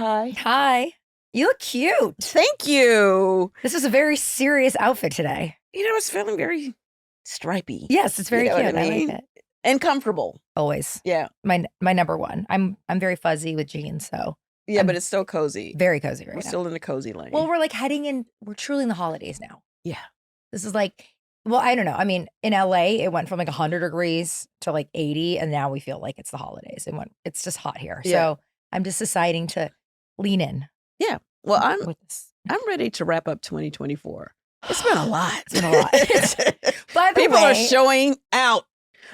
Hi. Hi. You look cute. Thank you. This is a very serious outfit today. You know, it's feeling very stripy. Yes, it's very You know cute. what I mean? like it. And comfortable. Always. Yeah. My number one. I'm very fuzzy with jeans, so Yeah, but it's still cozy. very cozy right We're now. still in the cozy lane. Well, we're like we're truly in the holidays now. Yeah. This is like, well, I don't know. I mean, in LA, it went from like 100 degrees to like 80, and now we feel like it's the holidays. It's just hot here. Yeah. So I'm just deciding to lean in. Yeah. Well, I'm ready to wrap up 2024. It's been a lot. It's been a lot. By the People way, are showing out,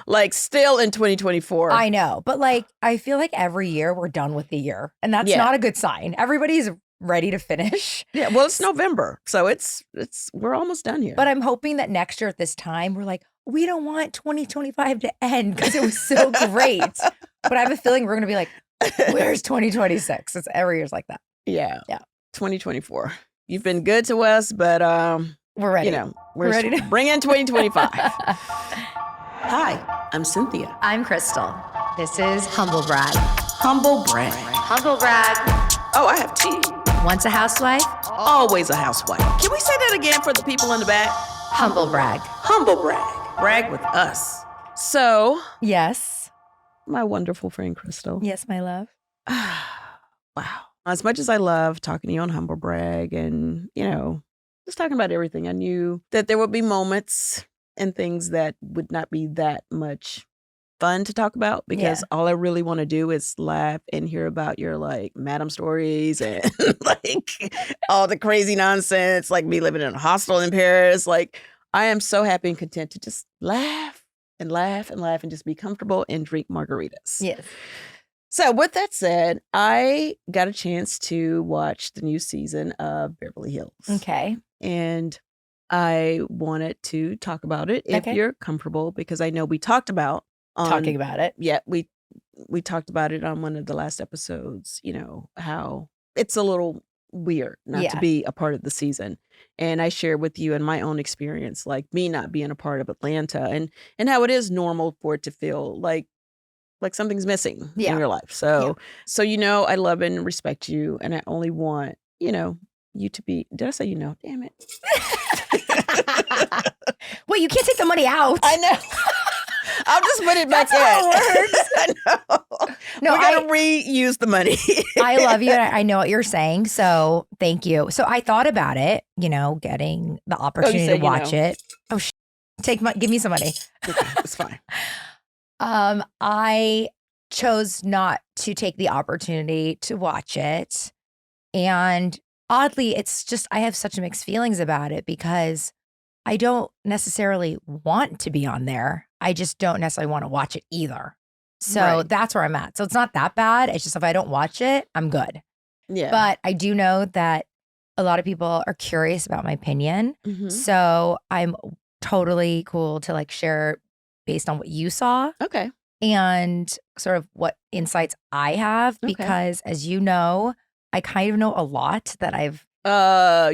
like, still in 2024. I know, but like, I feel like every year we're done with the year, and that's not a good sign. Everybody's ready to finish. Yeah. Well, it's November, so we're almost done here. But I'm hoping that next year at this time, we're like, we don't want 2025 to end because it was so great. But I have a feeling we're going to be like, where's 2026? It's every year's like that. Yeah. Yeah. 2024. You've been good to us, but we're ready. You know, we're ready to bring in 2025. Hi, I'm Cynthia. I'm Crystal. This is Humble Brag. Humble brag. Humble Brag. Oh, I have tea. Once a housewife, always a housewife. Can we say that again for the people in the back? Humble Brag. Humble brag. Brag with us. So, yes, my wonderful friend Crystal. Yes, my love. Wow. As much as I love talking to you on Humble Brag and, you know, just talking about everything, I knew that there would be moments and things that would not be that much fun to talk about because all I really want to do is laugh and hear about your like madam stories and like all the crazy nonsense, like me living in a hostel in Paris. Like, I am so happy and content to just laugh and laugh and laugh and just be comfortable and drink margaritas. Yes. So with that said, I got a chance to watch the new season of Beverly Hills. Okay. And I wanted to talk about it if you're comfortable, because I know we talked about talking about it. Yeah, we talked about it on one of the last episodes, you know, how it's a little weird not to be a part of the season. And I shared with you in my own experience, like me not being a part of Atlanta and how it is normal for it to feel like something's missing in your life. So you know, I love and respect you, and I only want, you know, you to be, did I say, you know, damn it. Wait, you can't take the money out. I know. I'll just put it back in. I know. No, we gotta reuse the money. I love you. And I know what you're saying. So thank you. So I thought about it, you know, getting the opportunity to watch it. Oh, give me some money. Okay, it's fine. I chose not to take the opportunity to watch it. And oddly, it's just, I have such mixed feelings about it because I don't necessarily want to be on there. I just don't necessarily want to watch it either. So that's where I'm at. So it's not that bad. It's just if I don't watch it, I'm good. Yeah. But I do know that a lot of people are curious about my opinion. Mm-hmm. So I'm totally cool to like share based on what you saw. Okay. And sort of what insights I have, because as you know, I kind of know a lot that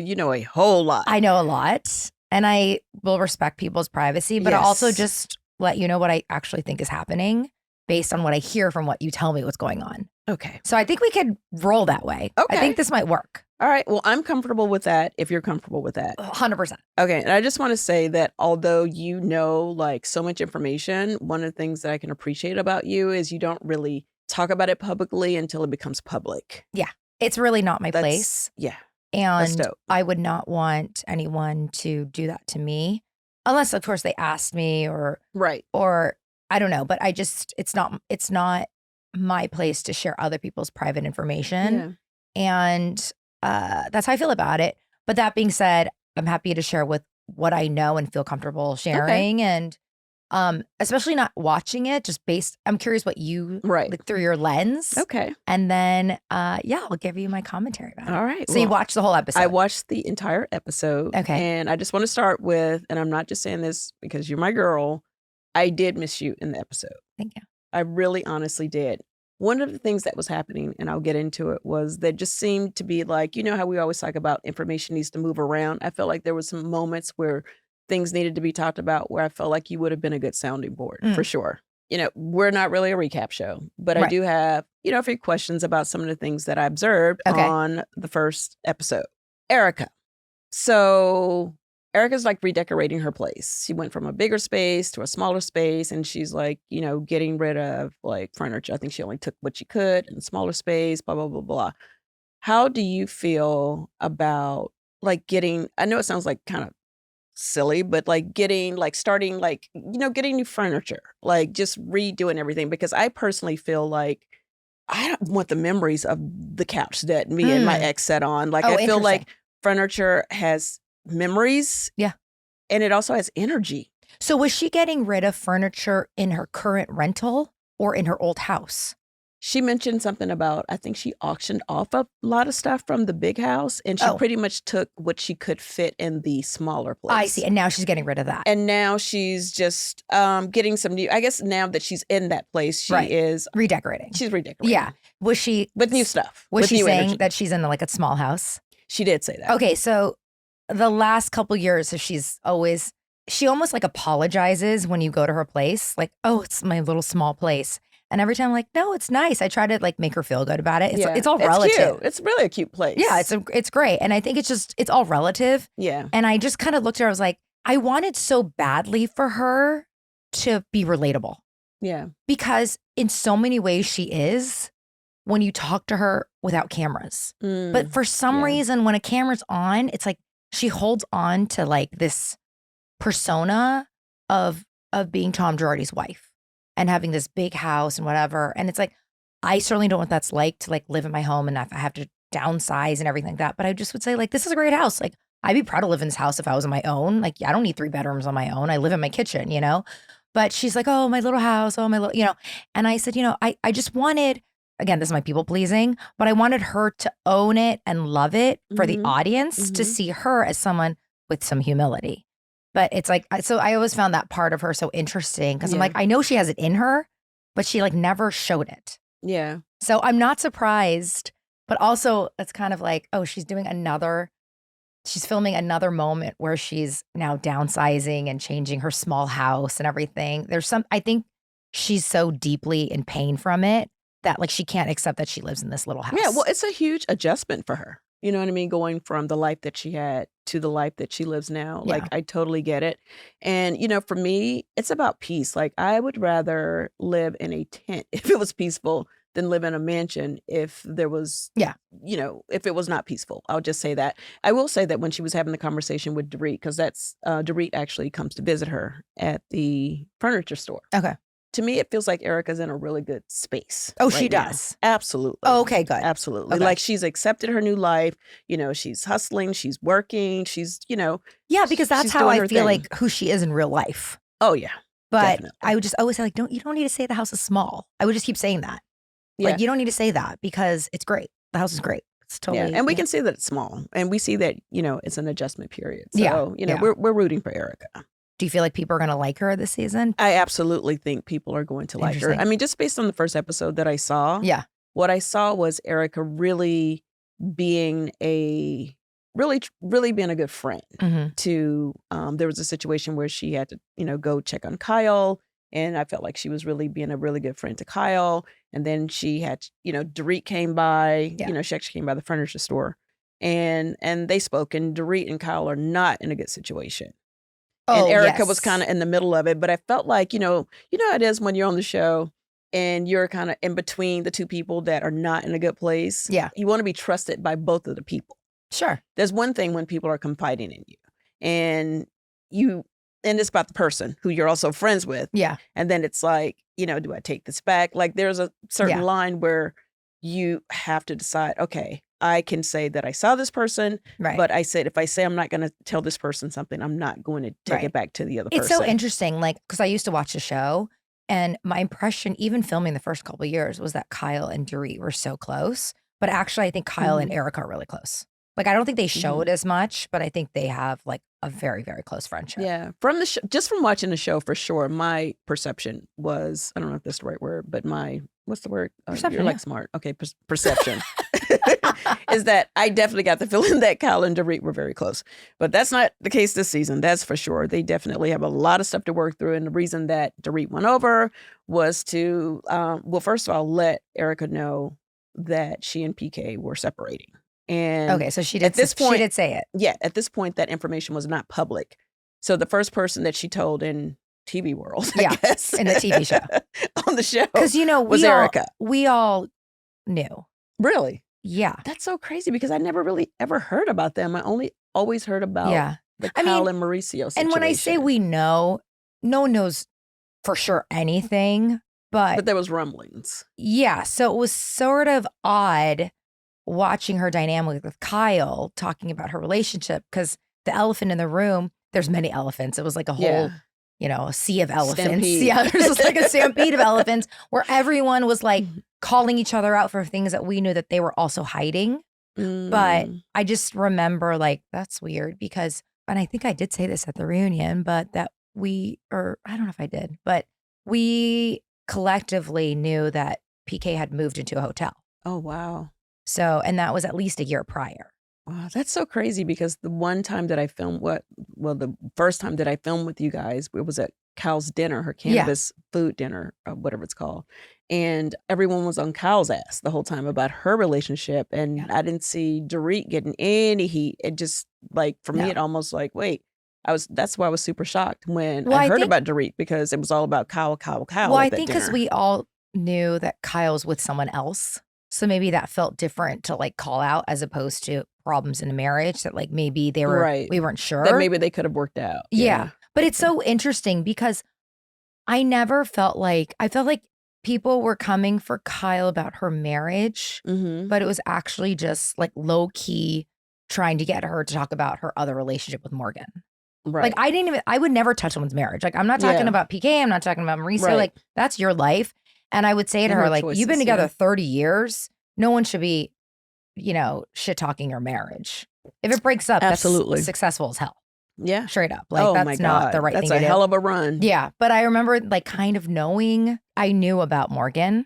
you know a whole lot. I know a lot, and I will respect people's privacy, but I also just let you know what I actually think is happening based on what I hear from what you tell me what's going on. Okay. So I think we could roll that way. Okay. I think this might work. All right. Well, I'm comfortable with that if you're comfortable with that. 100%. Okay. And I just want to say that although you know like so much information, one of the things that I can appreciate about you is you don't really talk about it publicly until it becomes public. Yeah. It's really not my place. Yeah. And I would not want anyone to do that to me unless, of course, they asked me or I don't know. But I just, it's not my place to share other people's private information. Yeah. And that's how I feel about it. But that being said, I'm happy to share with what I know and feel comfortable sharing. And especially not watching it, just I'm curious what you like through your lens. Okay. And then, I'll give you my commentary about it. All right. So you watched the whole episode? I watched the entire episode. Okay. And I just want to start with, and I'm not just saying this because you're my girl, I did miss you in the episode. Thank you. I really honestly did. One of the things that was happening, and I'll get into it, was that just seemed to be like, you know how we always talk about information needs to move around? I felt like there was some moments where things needed to be talked about where I felt like you would have been a good sounding board, for sure. we're not really a recap show, but I Right. do have, a few questions about some of the things that I observed on the first episode. Erica. So Erica's like redecorating her place. She went from a bigger space to a smaller space, and she's like, getting rid of like furniture. I think she only took what she could in a smaller space, blah, blah, blah, blah. How do you feel about like getting, I know it sounds like kind of silly, but like starting getting new furniture, like just redoing everything, because I personally feel like I don't want the memories of the couch that me and my ex sat on. Like I feel like furniture has memories. Yeah. And it also has energy. So was she getting rid of furniture in her current rental or in her old house? She mentioned something about, I think she auctioned off a lot of stuff from the big house, and she pretty much took what she could fit in the smaller place. I see. And now she's getting rid of that. And now she's just getting some new, I guess now that she's in that place, she is redecorating. She's redecorating. Yeah. Was she with new stuff? Was she saying energy. that she's in like a small house? She did say that. Okay, so the last couple years, so she almost like apologizes when you go to her place, like, oh, it's my little small place. And every time I'm like, no, it's nice. I try to like make her feel good about it. It's all relative. Cute. It's really a cute place. Yeah, it's great. And I think it's all relative. Yeah. And I just kind of looked at her, I was like, I wanted so badly for her to be relatable. Yeah. Because in so many ways she is when you talk to her without cameras. But for some reason, when a camera's on, it's like she holds on to like this persona of being Tom Girardi's wife and having this big house and whatever. And it's like, I certainly don't know what that's like to like live in my home and if I have to downsize and everything like that. But I just would say like, this is a great house. Like I'd be proud to live in this house if I was on my own. Like, I don't need 3 bedrooms on my own. I live in my kitchen, But she's like, oh, my little house. Oh, my little, And I said, I just wanted, again, this is my people pleasing, but I wanted her to own it and love it for the audience to see her as someone with some humility. But it's like, so I always found that part of her so interesting because I'm like, I know she has it in her, but she like never showed it. Yeah. So I'm not surprised, but also it's kind of like, oh, she's filming another moment where she's now downsizing and changing her small house and everything. I think she's so deeply in pain from it that like she can't accept that she lives in this little house. Yeah, well, it's a huge adjustment for her. You know what I mean? Going from the life that she had to the life that she lives now. Yeah. Like, I totally get it. And, for me, it's about peace. Like, I would rather live in a tent if it was peaceful than live in a mansion if there was, if it was not peaceful. I'll just say that. I will say that when she was having the conversation with Dorit, because Dorit actually comes to visit her at the furniture store. Okay. To me, it feels like Erica's in a really good space. Oh, she does? Absolutely. Oh, okay, good. Absolutely. Okay. Like she's accepted her new life. She's hustling, she's working, she's, Yeah, because that's how I feel like who she is in real life. Oh, yeah. But definitely. I would just always say like, you don't need to say the house is small. I would just keep saying that. Yeah. Like, you don't need to say that because it's great. The house is great. It's totally. Yeah. And we can see that it's small. And we see that, it's an adjustment period. So, we're rooting for Erica. Do you feel like people are going to like her this season? I absolutely think people are going to like her. I mean, just based on the first episode that I saw. Yeah. What I saw was Erica really being a good friend to, there was a situation where she had to, go check on Kyle. And I felt like she was really being a really good friend to Kyle. And then she had, Dorit came by, she actually came by the furniture store and they spoke, and Dorit and Kyle are not in a good situation. And Erica was kind of in the middle of it. But I felt like, you know how it is when you're on the show and you're kind of in between the two people that are not in a good place. Yeah. You want to be trusted by both of the people. Sure. There's one thing when people are confiding in you and it's about the person who you're also friends with. Yeah. And then it's like, do I take this back? Like there's a certain line where you have to decide, okay, I can say that I saw this person, but I said, if I say I'm not going to tell this person something, I'm not going to take it back to the other person. It's so interesting, like, because I used to watch the show and my impression, even filming the first couple of years, was that Kyle and Dorit were so close. But actually, I think Kyle and Erica are really close. Like, I don't think they show it as much, but I think they have like a very, very close friendship. Yeah. From the just from watching the show, for sure, my perception was, I don't know if that's the right word, but what's the word? Perception. You're like smart. Okay. Perception. Is that I definitely got the feeling that Kyle and Dorit were very close. But that's not the case this season. That's for sure. They definitely have a lot of stuff to work through. And the reason that Dorit went over was to, well, first of all, let Erica know that she and PK were separating. And okay, so she did say it. Yeah, at this point, that information was not public. So the first person that she told in TV world, I guess, in the TV show, on the show, because was Erica. We all knew. Really? Yeah. That's so crazy because I never really ever heard about them. I always heard about the Kyle and Mauricio situation. And when I say we know, no one knows for sure anything, but there was rumblings. Yeah, so it was sort of odd watching her dynamic with Kyle talking about her relationship, because the elephant in the room, there's many elephants. It was like a whole, a sea of elephants. Stampede. Yeah, there's just like a stampede of elephants where everyone was like calling each other out for things that we knew that they were also hiding. But I just remember like, that's weird because, and I think I did say this at the reunion, but I don't know if I did, but we collectively knew that PK had moved into a hotel. Oh, wow. So, and that was at least a year prior. Wow, that's so crazy because the one time that I filmed, the first time that I filmed with you guys, it was at Kyle's dinner, her cannabis food dinner, whatever it's called. And everyone was on Kyle's ass the whole time about her relationship. And I didn't see Dorit getting any heat. It just like, for me, it almost like, wait, that's why I was super shocked when I heard about Dorit, because it was all about Kyle. Well, I think because we all knew that Kyle's with someone else. So maybe that felt different to like call out as opposed to problems in a marriage that like maybe they were, we weren't sure. That maybe they could have worked out. Yeah. But it's so interesting because I felt like people were coming for Kyle about her marriage, but it was actually just like low key trying to get her to talk about her other relationship with Morgan. Right. Like I would never touch someone's marriage. Like I'm not talking about PK. I'm not talking about Mauricio. Right. Like that's your life. And I would say to her, like, you've been together 30 years. No one should be, shit talking your marriage. If it breaks up, that's successful as hell. Yeah. Straight up. Like, that's not the right thing to do. That's a hell of a run. Yeah. But I remember like kind of knowing I knew about Morgan.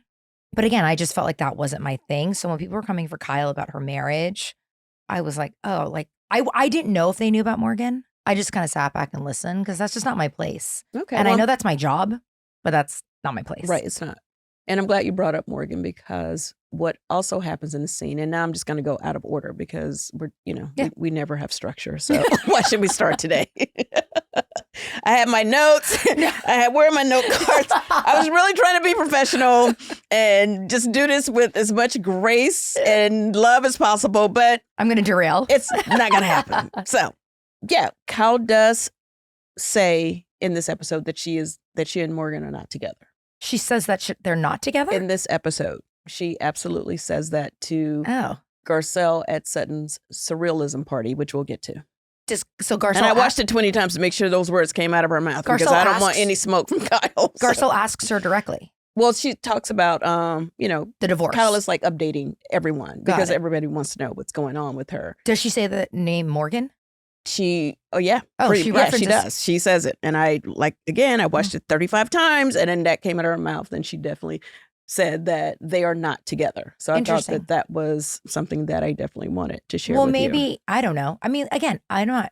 But again, I just felt like that wasn't my thing. So when people were coming for Kyle about her marriage, I was like, oh, like, I didn't know if they knew about Morgan. I just kind of sat back and listened because that's just not my place. Okay. And I know that's my job, but that's not my place. Right. It's not. And I'm glad you brought up Morgan, because what also happens in the scene, and now I'm just going to go out of order because we never have structure. So why should we start today? I have my notes. Where are my note cards? I was really trying to be professional and just do this with as much grace and love as possible, but I'm going to derail. It's not going to happen. So yeah, Kyle does say in this episode that she and Morgan are not together. She says that they're not together? In this episode, she absolutely says that to Garcelle at Sutton's surrealism party, which we'll get to. So Garcelle, and I watched it 20 times to make sure those words came out of her mouth, because I don't want any smoke from Kyle. Garcelle asks her directly. Well, she talks about, the divorce. Kyle is like updating everyone because everybody wants to know what's going on with her. Does she say the name Morgan? She does. She says it. And I watched it 35 times, and then that came out of her mouth, and she definitely said that they are not together. So I thought that was something that I definitely wanted to share with you. Well, maybe, I don't know. I mean, again, I'm not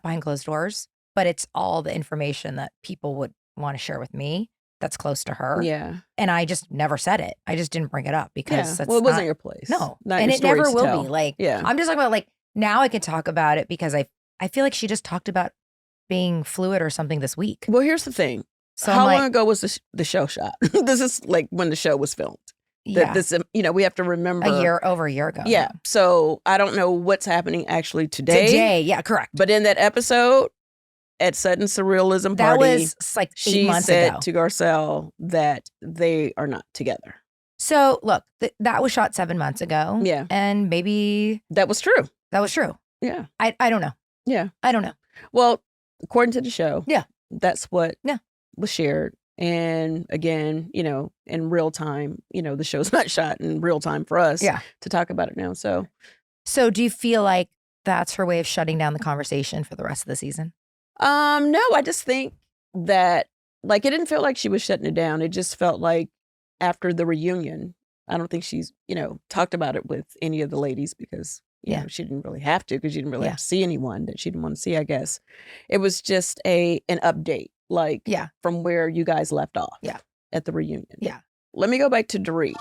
behind closed doors, but it's all the information that people would want to share with me that's close to her. Yeah. And I just never said it. I just didn't bring it up because it wasn't your place. No. Not and your it never story to will tell. be. Like, yeah. I'm just talking about like, now I can talk about it because I feel like she just talked about being fluid or something this week. Well, here's the thing. So how long ago was the show shot? This is like when the show was filmed. Yeah. We have to remember over a year ago. Yeah. So I don't know what's happening actually today. Yeah, correct. But in that episode at Sutton's surrealism party, that was like 8 months ago. She said to Garcelle that they are not together. So look, that was shot 7 months ago. Yeah. And maybe that was true. That was true. Yeah. I don't know. Yeah. I don't know. Well, according to the show, that's what was shared. And again, in real time, the show's not shot in real time for us to talk about it now. So So do you feel like that's her way of shutting down the conversation for the rest of the season? No, I just think that, like, it didn't feel like she was shutting it down. It just felt like after the reunion, I don't think she's, talked about it with any of the ladies because, you know, she didn't really have to because she didn't really have to see anyone that she didn't want to see, I guess. It was just an update, like, from where you guys left off at the reunion. Yeah. Let me go back to Dorit.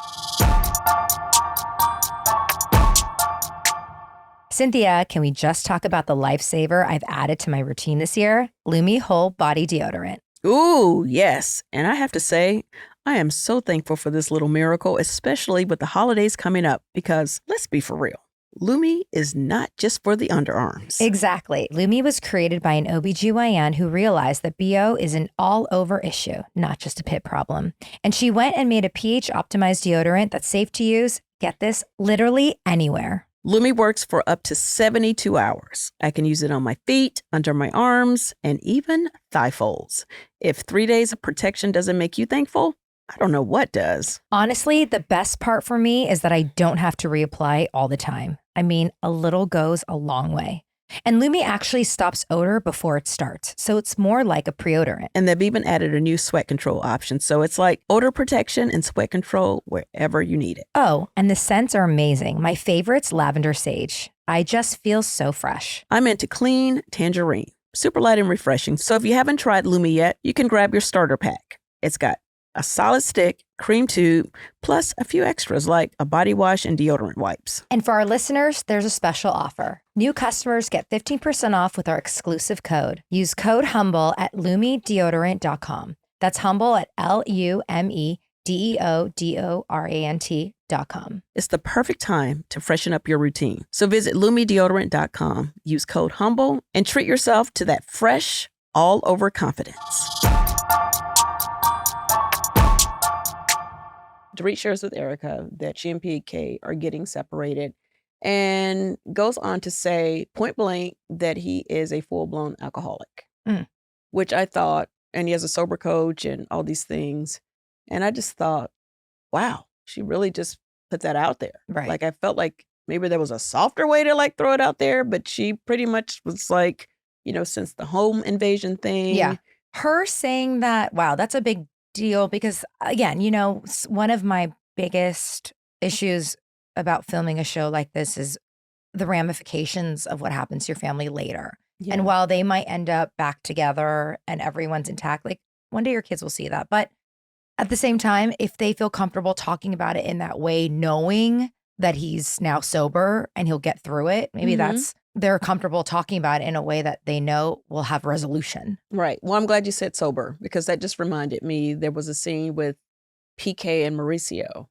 Cynthia, can we just talk about the lifesaver I've added to my routine this year? Lume Whole Body Deodorant. Ooh, yes. And I have to say, I am so thankful for this little miracle, especially with the holidays coming up, because let's be for real. Lume is not just for the underarms. Exactly. Lume was created by an OBGYN who realized that BO is an all-over issue, not just a pit problem. And she went and made a pH-optimized deodorant that's safe to use, get this, literally anywhere. Lume works for up to 72 hours. I can use it on my feet, under my arms, and even thigh folds. If 3 days of protection doesn't make you thankful, I don't know what does. Honestly, the best part for me is that I don't have to reapply all the time. I mean, a little goes a long way. And Lume actually stops odor before it starts, so it's more like a pre-odorant. And they've even added a new sweat control option, so it's like odor protection and sweat control wherever you need it. Oh, and the scents are amazing. My favorite's lavender sage. I just feel so fresh. I'm into clean tangerine, super light and refreshing. So if you haven't tried Lume yet, you can grab your starter pack. It's got a solid stick, cream tube, plus a few extras like a body wash and deodorant wipes. And for our listeners, there's a special offer. New customers get 15% off with our exclusive code. Use code HUMBLE at LumeDeodorant.com. That's HUMBLE at LumeDeodorant.com. It's the perfect time to freshen up your routine. So visit LumeDeodorant.com, use code HUMBLE, and treat yourself to that fresh, all-over confidence. Dorit shares with Erica that she and PK are getting separated and goes on to say point blank that he is a full-blown alcoholic, which I thought, and he has a sober coach and all these things. And I just thought, wow, she really just put that out there. Right. Like I felt like maybe there was a softer way to like throw it out there, but she pretty much was like, since the home invasion thing. Yeah. Her saying that, wow, that's a big deal because again, one of my biggest issues about filming a show like this is the ramifications of what happens to your family later. Yeah. And while they might end up back together and everyone's intact, like one day your kids will see that. But at the same time, if they feel comfortable talking about it in that way, knowing that he's now sober and he'll get through it, maybe they're comfortable talking about it in a way that they know will have resolution. Right. Well, I'm glad you said sober because that just reminded me there was a scene with PK and Mauricio,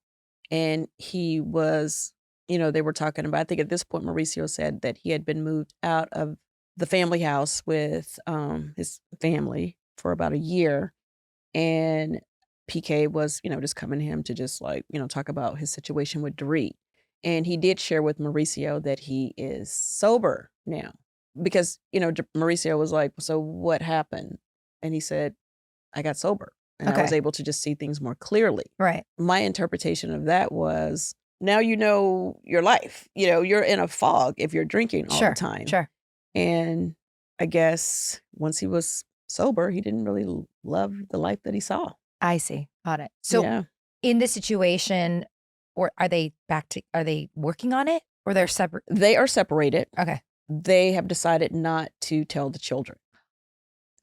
and he was, they were talking about, I think at this point, Mauricio said that he had been moved out of the family house with his family for about a year. And PK was, just coming to him to just like, talk about his situation with Dorit. And he did share with Mauricio that he is sober now because, Mauricio was like, so what happened? And he said, I got sober and I was able to just see things more clearly. Right. My interpretation of that was now you know your life. You're in a fog if you're drinking all the time. Sure. And I guess once he was sober, he didn't really love the life that he saw. I see. Got it. So in this situation, or are they working on it or they're separate? They are separated. Okay. They have decided not to tell the children.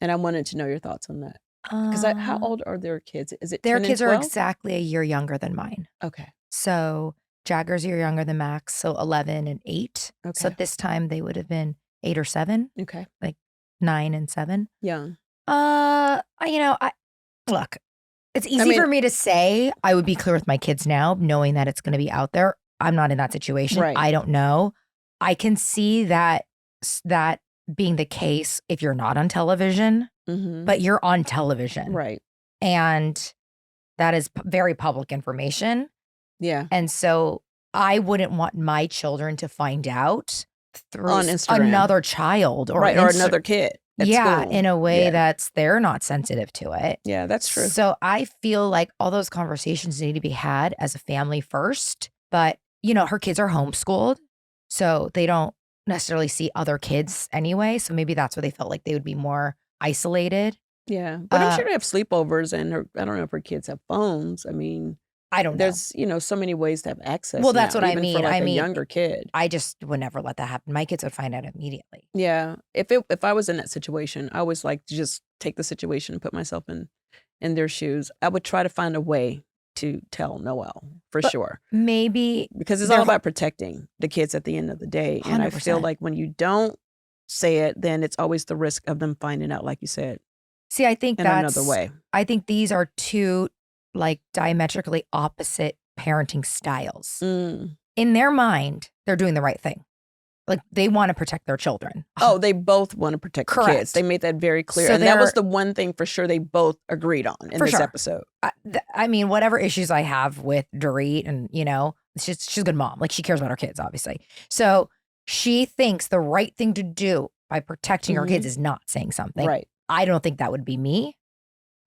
And I wanted to know your thoughts on that. Because how old are their kids? Is it their 10 kids and 12? are exactly a year younger than mine. Okay. So Jagger's a year younger than Max, so 11 and 8. Okay. So at this time they would have been 8 or 7. Okay. Like 9 and 7. Young. Look, it's easy for me to say. I would be clear with my kids now, knowing that it's going to be out there. I'm not in that situation. Right. I don't know. I can see that being the case if you're not on television, but you're on television. Right. And that is very public information. Yeah. And so I wouldn't want my children to find out through on Instagram. Another child or or another kid. School. In a way they're not sensitive to it. Yeah, that's true. So I feel like all those conversations need to be had as a family first. But, her kids are homeschooled. So they don't necessarily see other kids anyway. So maybe that's where they felt like they would be more isolated. Yeah. But I'm sure they have sleepovers, and I don't know if her kids have phones. I mean, I don't know. There's, so many ways to have access. Well, that's now, what I even mean. For like a younger kid. I just would never let that happen. My kids would find out immediately. Yeah. If I was in that situation, I always like to just take the situation and put myself in their shoes. I would try to find a way to tell Noelle for sure. Maybe because it's all about protecting the kids at the end of the day. 100%. And I feel like when you don't say it, then it's always the risk of them finding out, like you said. See, I think that's another way. I think these are two like diametrically opposite parenting styles. In their mind, they're doing the right thing. Like they want to protect their children. Oh, they both want to protect the kids. They made that very clear. So and that was the one thing for sure they both agreed on in this episode. I mean, whatever issues I have with Dorit and, she's a good mom. Like she cares about her kids, obviously. So she thinks the right thing to do by protecting her kids is not saying something. Right. I don't think that would be me.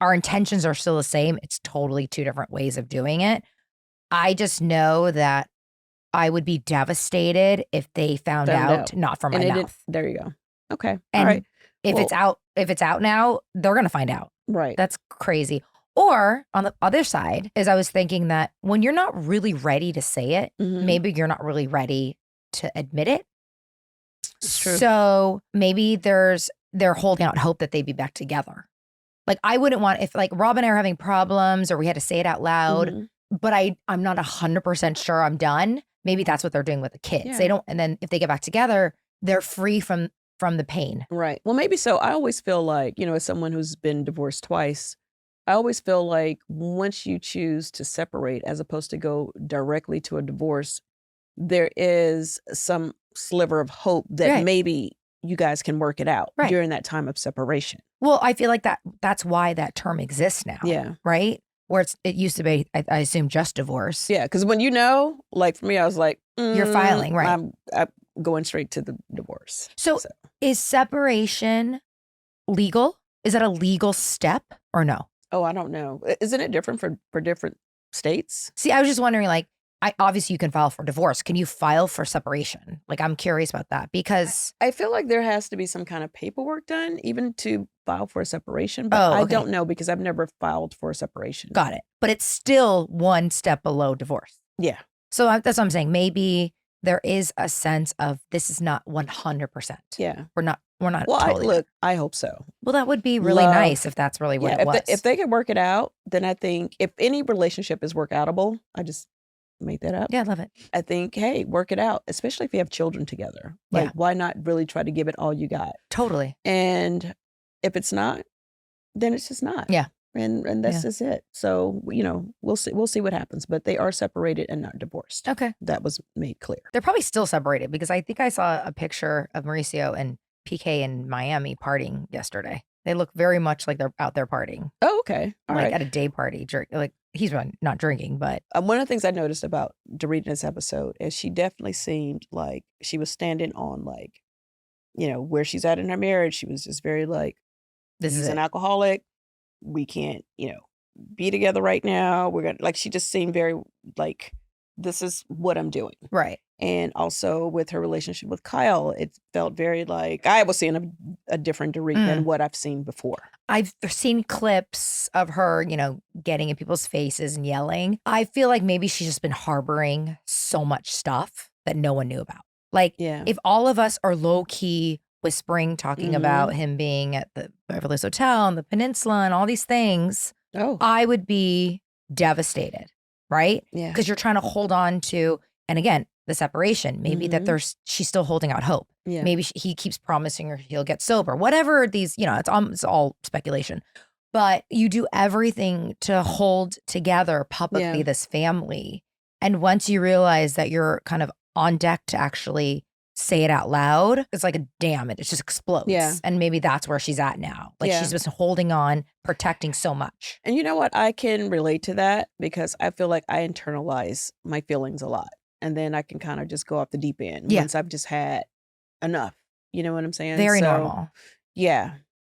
Our intentions are still the same. It's totally two different ways of doing it. I just know that I would be devastated if they found out not from my mouth. There you go. Okay. And all right. If it's out now, they're going to find out. Right. That's crazy. Or on the other side is I was thinking that when you're not really ready to say it, maybe you're not really ready to admit it. It's true. So maybe they're holding out hope that they'd be back together. Like I wouldn't want, if like Rob and I are having problems or we had to say it out loud, but I'm not 100% sure I'm done. Maybe that's what they're doing with the kids. Yeah. They don't, and then if they get back together, they're free from the pain. Right. Well, maybe so. I always feel like, as someone who's been divorced twice, I always feel like once you choose to separate as opposed to go directly to a divorce, there is some sliver of hope that maybe you guys can work it out during that time of separation. Well, I feel like that's why that term exists now. Yeah. Right? Where it used to be, I assume, just divorce. Yeah, because when like for me, I was like, you're filing, right? I'm going straight to the divorce. So is separation legal? Is that a legal step or no? Oh, I don't know. Isn't it different for different states? See, I was just wondering, like, obviously you can file for divorce. Can you file for separation? Like, I'm curious about that because I feel like there has to be some kind of paperwork done even to file for a separation. But I don't know because I've never filed for a separation. Got it. But it's still one step below divorce. Yeah. So that's what I'm saying. Maybe there is a sense of this is not 100%. Yeah. We're not. Well, totally I hope so. Well, that would be really nice if that's really what it was. If they could work it out, then I think if any relationship is work outable, I just made that up. Yeah, I love it. I think, hey, work it out, especially if you have children together. Like, why not really try to give it all you got? Totally. And if it's not, then it's just not. Yeah. And that's just it. So, we'll see what happens. But they are separated and not divorced. Okay. That was made clear. They're probably still separated because I think I saw a picture of Mauricio and PK in Miami partying yesterday. They look very much like they're out there partying. Oh, okay. All right. At a day party. Like he's not drinking, but one of the things I noticed about Dorit in this episode is she definitely seemed like she was standing on like, where she's at in her marriage. She was just very like, he's an alcoholic. We can't, be together right now. We're gonna she just seemed very like, this is what I'm doing. Right. And also with her relationship with Kyle, it felt very like I was seeing a different Dorit than what I've seen before. I've seen clips of her, getting in people's faces and yelling. I feel like maybe she's just been harboring so much stuff that no one knew about. Like, if all of us are low key whispering, talking about him being at the Beverly Hills Hotel and the Peninsula and all these things, I would be devastated, right? Yeah. Because you're trying to hold on to, and again, the separation, maybe that she's still holding out hope. Yeah. Maybe he keeps promising her he'll get sober, whatever these, it's all speculation, but you do everything to hold together publicly this family. And once you realize that you're kind of on deck to actually say it out loud, it's like a dam, it just explodes. Yeah. And maybe that's where she's at now. Like she's just holding on, protecting so much. And you know what? I can relate to that because I feel like I internalize my feelings a lot. And then I can kind of just go off the deep end once I've just had enough. You know what I'm saying? Very normal. Yeah.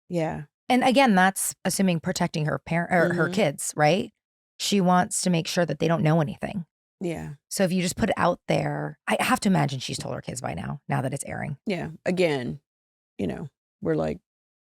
Yeah. And again, that's assuming protecting her parent or her kids, right? She wants to make sure that they don't know anything. Yeah. So if you just put it out there, I have to imagine she's told her kids by now that it's airing. Yeah. Again, we're like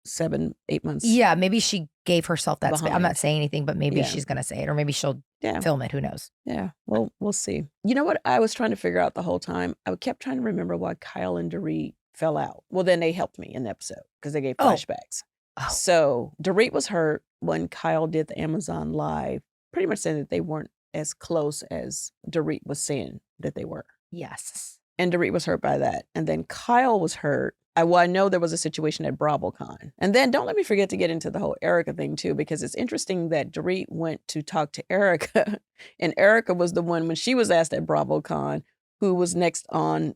7, 8 months. Yeah, maybe she gave herself that space. I'm not saying anything, but maybe she's going to say it, or maybe she'll film it. Who knows? Yeah. Well, we'll see. You know what I was trying to figure out the whole time? I kept trying to remember why Kyle and Dorit fell out. Well, then they helped me in the episode because they gave flashbacks. Oh. So Dorit was hurt when Kyle did the Amazon Live, pretty much saying that they weren't as close as Dorit was saying that they were. Yes. And Dorit was hurt by that. And then Kyle was hurt. I know there was a situation at RHOBH. And then don't let me forget to get into the whole Erica thing too, because it's interesting that Dorit went to talk to Erica, and Erica was the one when she was asked at RHOBH who was next to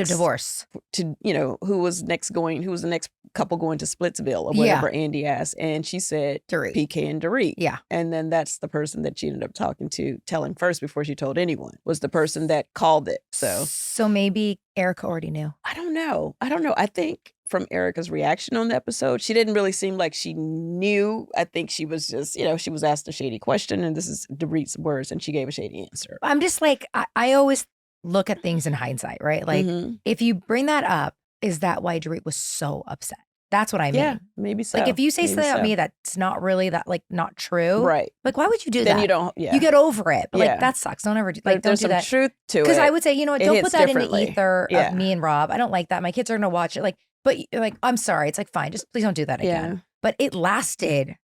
divorce, who was the next couple going to Splitsville or whatever Andy asked, and she said Dorit. PK and Dorit. Yeah. And then that's the person that she ended up talking to, telling first before she told anyone, was the person that called it. So maybe Erica already knew. I don't know. I think from Erica's reaction on the episode, she didn't really seem like she knew. I think she was just, she was asked a shady question, and this is Dorit's words, and she gave a shady answer. I'm just like, I always look at things in hindsight, right? Like, if you bring that up, is that why Dorit was so upset? That's what I mean. Yeah, maybe so. Like, if you say something about me that's not really that, like, not true. Right. Like, why would you do that? Then you don't, You get over it. But, like, that sucks. Don't ever do, like, don't do that. There's some truth to it. Because I would say, don't put that in the ether Yeah. of me and Rob. I don't like that. My kids are going to watch it. Like, but, like, I'm sorry. It's like, fine. Just please don't do that again. Yeah. But it lasted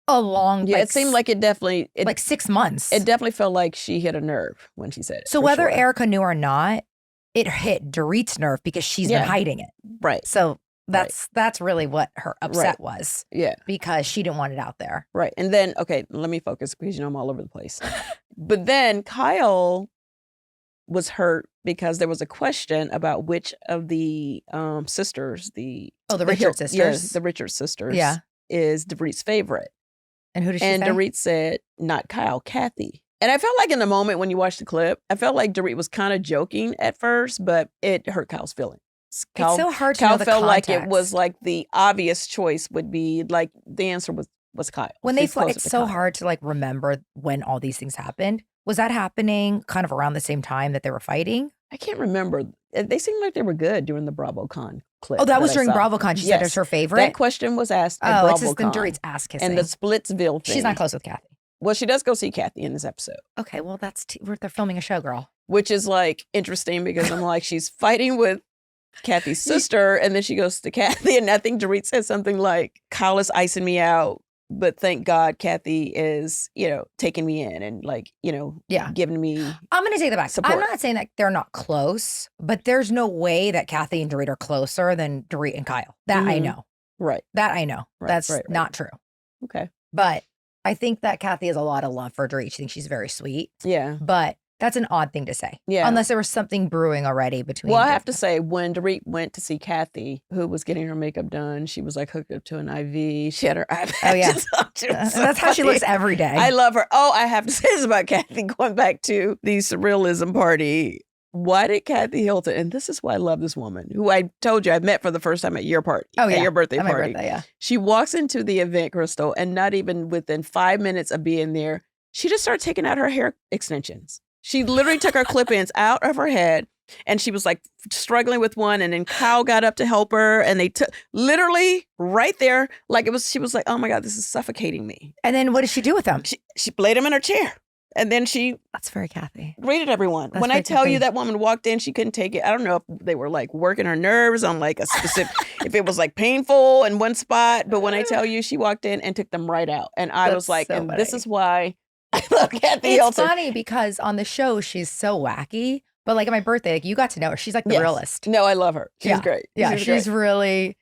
a long, it seemed like it definitely, like 6 months. It definitely felt like she hit a nerve when she said it. So whether Erica knew or not, it hit Dorit's nerve because she's been hiding it. Right. So that's really what her upset was. Yeah. Because she didn't want it out there. Right. And then, okay, let me focus because I'm all over the place. But then Kyle was hurt because there was a question about which of the sisters, the Richard sisters. Yes, the Richard sisters. Yeah. Is Dorit's favorite. And who did she say? And Dorit said, not Kyle, Kathy. And I felt like in the moment when you watched the clip, I felt like Dorit was kind of joking at first, but it hurt Kyle's feelings. It's so hard to know the felt context. like it was like the obvious choice would be like the answer was Kyle. When it's so hard to like remember when all these things happened. Was that happening kind of around the same time that they were fighting? I can't remember. They seemed like they were good during the BravoCon clip. Oh, that was during BravoCon. She said it was her favorite. That question was asked at BravoCon. It's just Dorit's ass kissing. And the Splitsville thing. She's not close with Kathy. Well, she does go see Kathy in this episode. Okay, well, they're filming a show, girl. Which is like interesting because I'm like, she's fighting with Kathy's sister, and then she goes to Kathy, and I think Dorit says something like, Kyle is icing me out, but thank God Kathy is, taking me in and like, giving me I'm going to take that back. Support. I'm not saying that they're not close, but there's no way that Kathy and Dorit are closer than Dorit and Kyle. That I know. Right. That I know. Right, That's right. not true. Okay. But I think that Kathy has a lot of love for Dorit. She thinks she's very sweet. Yeah. But that's an odd thing to say. Yeah. Unless there was something brewing already between. Well, I have to say, when Dorit went to see Kathy, who was getting her makeup done, she was like hooked up to an IV. She had her eye patches on. That's how she looks every day. I love her. Oh, I have to say this about Kathy, going back to the surrealism party. Why did Kathy Hilton, and this is why I love this woman, who I told you I met for the first time at your party. Oh, yeah. At your birthday at my party. Birthday, yeah. She walks into the event, Crystal, and not even within 5 minutes of being there, she just started taking out her hair extensions. She literally took her clip-ins out of her head, and she was like struggling with one, and then Kyle got up to help her, and they took literally right there, like she was like, oh my God, this is suffocating me. And then what did she do with them? She laid them in her chair. And then that's very Kathy. Greeted everyone. When I tell you that woman walked in, she couldn't take it. I don't know if they were like working her nerves on like a specific, if it was like painful in one spot. But when I tell you, she walked in and took them right out. And I was like, and this is why I love Kathy Hilton. It's funny because on the show, she's so wacky. But like at my birthday, like you got to know her. She's like the realist. No, I love her. She's great. Yeah, she's really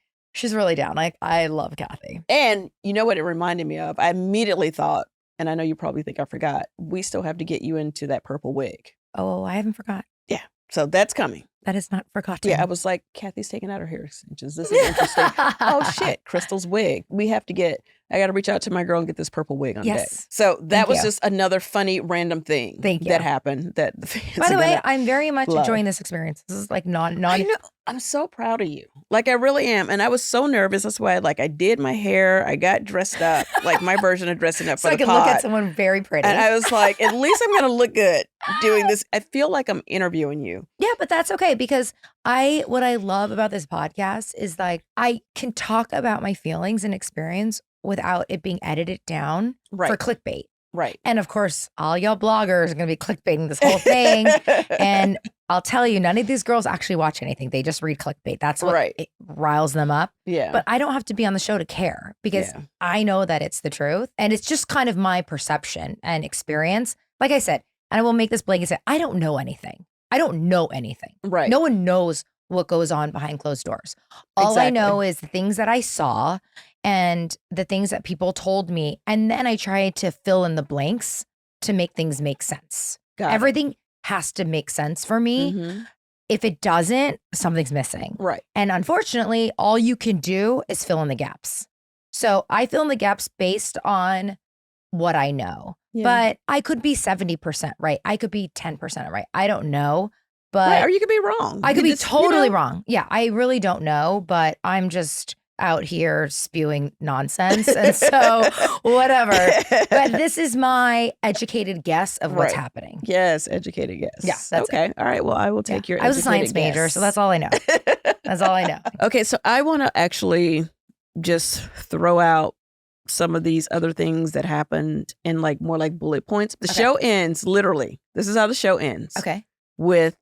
down. Like I love Kathy. And you know what it reminded me of? I immediately thought, and I know you probably think I forgot, we still have to get you into that purple wig. Oh, I haven't forgot. Yeah. So that's coming. That is not forgotten. Yeah, I was like, Kathy's taking out her hair extensions. This is interesting. Oh, shit. Crystal's wig. We have to get I got to reach out to my girl and get this purple wig on deck. Yes. So that Thank was you. just another funny random thing that happened that the fans By the way, gonna I'm very much love. enjoying this experience. This is like non. I know. I'm so proud of you. Like, I really am. And I was so nervous. That's why I did my hair. I got dressed up, like my version of dressing up so for I the could pod. look at someone very pretty. And I was like, at least I'm going to look good doing this. I feel like I'm interviewing you. Yeah, but that's okay because what I love about this podcast is like I can talk about my feelings and experience without it being edited down for clickbait. Right. And of course, all y'all bloggers are going to be clickbaiting this whole thing. And I'll tell you, none of these girls actually watch anything. They just read clickbait. That's what it riles them up. Yeah. But I don't have to be on the show to care because I know that it's the truth. And it's just kind of my perception and experience. Like I said, and I will make this blanket say, I don't know anything. I don't know anything. Right. No one knows what goes on behind closed doors. All I know is the things that I saw and the things that people told me. And then I try to fill in the blanks to make things make sense. Everything has to make sense for me. Mm-hmm. If it doesn't, something's missing. Right. And unfortunately, all you can do is fill in the gaps. So I fill in the gaps based on what I know. Yeah. But I could be 70% right. I could be 10% right. I don't know. But or you could be wrong. I could be totally wrong. Yeah, I really don't know, but I'm just out here spewing nonsense. And so whatever. But this is my educated guess of what's happening. Yes, educated guess. Yeah, that's okay. All right. Well, I will take your I was a science major, so that's all I know. That's all I know. Okay, so I want to actually just throw out some of these other things that happened in like more like bullet points. The show ends literally. This is how the show ends. Okay. With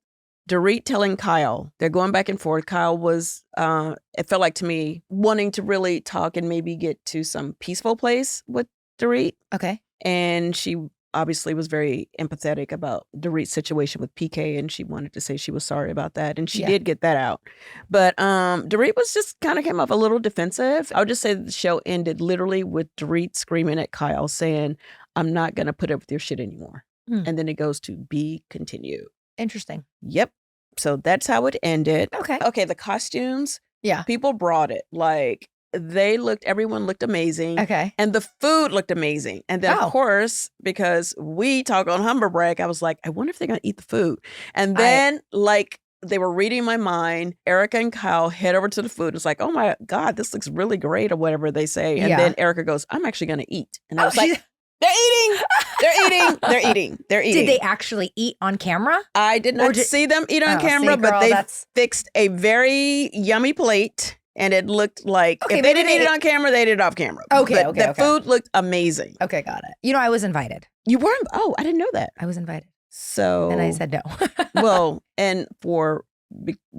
Dorit telling Kyle, they're going back and forth. Kyle was, it felt like to me, wanting to really talk and maybe get to some peaceful place with Dorit. Okay. And she obviously was very empathetic about Dorit's situation with PK, and she wanted to say she was sorry about that. And she did get that out. But Dorit was just kind of came off a little defensive. I would just say that the show ended literally with Dorit screaming at Kyle saying, I'm not going to put up with your shit anymore. And then it goes to be continued. Interesting. Yep. So that's how it ended. Okay. Okay. The costumes. Yeah. People brought it. Like everyone looked amazing. Okay. And the food looked amazing. And then of course, because we talk on Humber Brag, I was like, I wonder if they're going to eat the food. And then they were reading my mind. Erica and Kyle head over to the food. It's like, oh my God, this looks really great or whatever they say. And then Erica goes, I'm actually going to eat. And I was like, they're eating. They're eating. They're eating. They're eating. Did they actually eat on camera? I did not see them eat on camera, but they fixed a very yummy plate, and it looked like if they didn't eat it on camera, they ate it off camera. Okay, but the food looked amazing. Okay, got it. You know, I was invited. You were? Oh, I didn't know that. I was invited. So. And I said no. Well, and for.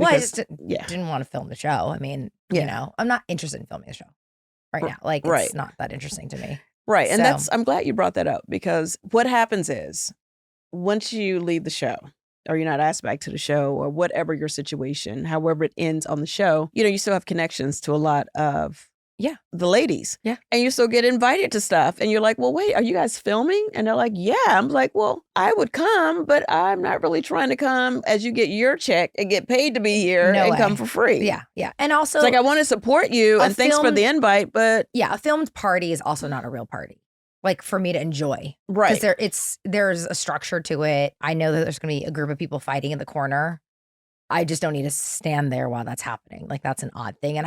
I just didn't want to film the show. I mean, you know, I'm not interested in filming the show right now. Like, it's not that interesting to me. Right. And I'm glad you brought that up, because what happens is once you leave the show or you're not asked back to the show or whatever your situation, however it ends on the show, you know, you still have connections to a lot of the ladies. Yeah. And you still get invited to stuff. And you're like, well, wait, are you guys filming? And they're like, yeah. I'm like, well, I would come, but I'm not really trying to come as you get your check and get paid to be here come for free. Yeah. Yeah. And also, it's like, I want to support you and thanks for the invite, but. Yeah. A filmed party is also not a real party. Like for me to enjoy. Right. Because there's a structure to it. I know that there's going to be a group of people fighting in the corner. I just don't need to stand there while that's happening. Like, that's an odd thing. And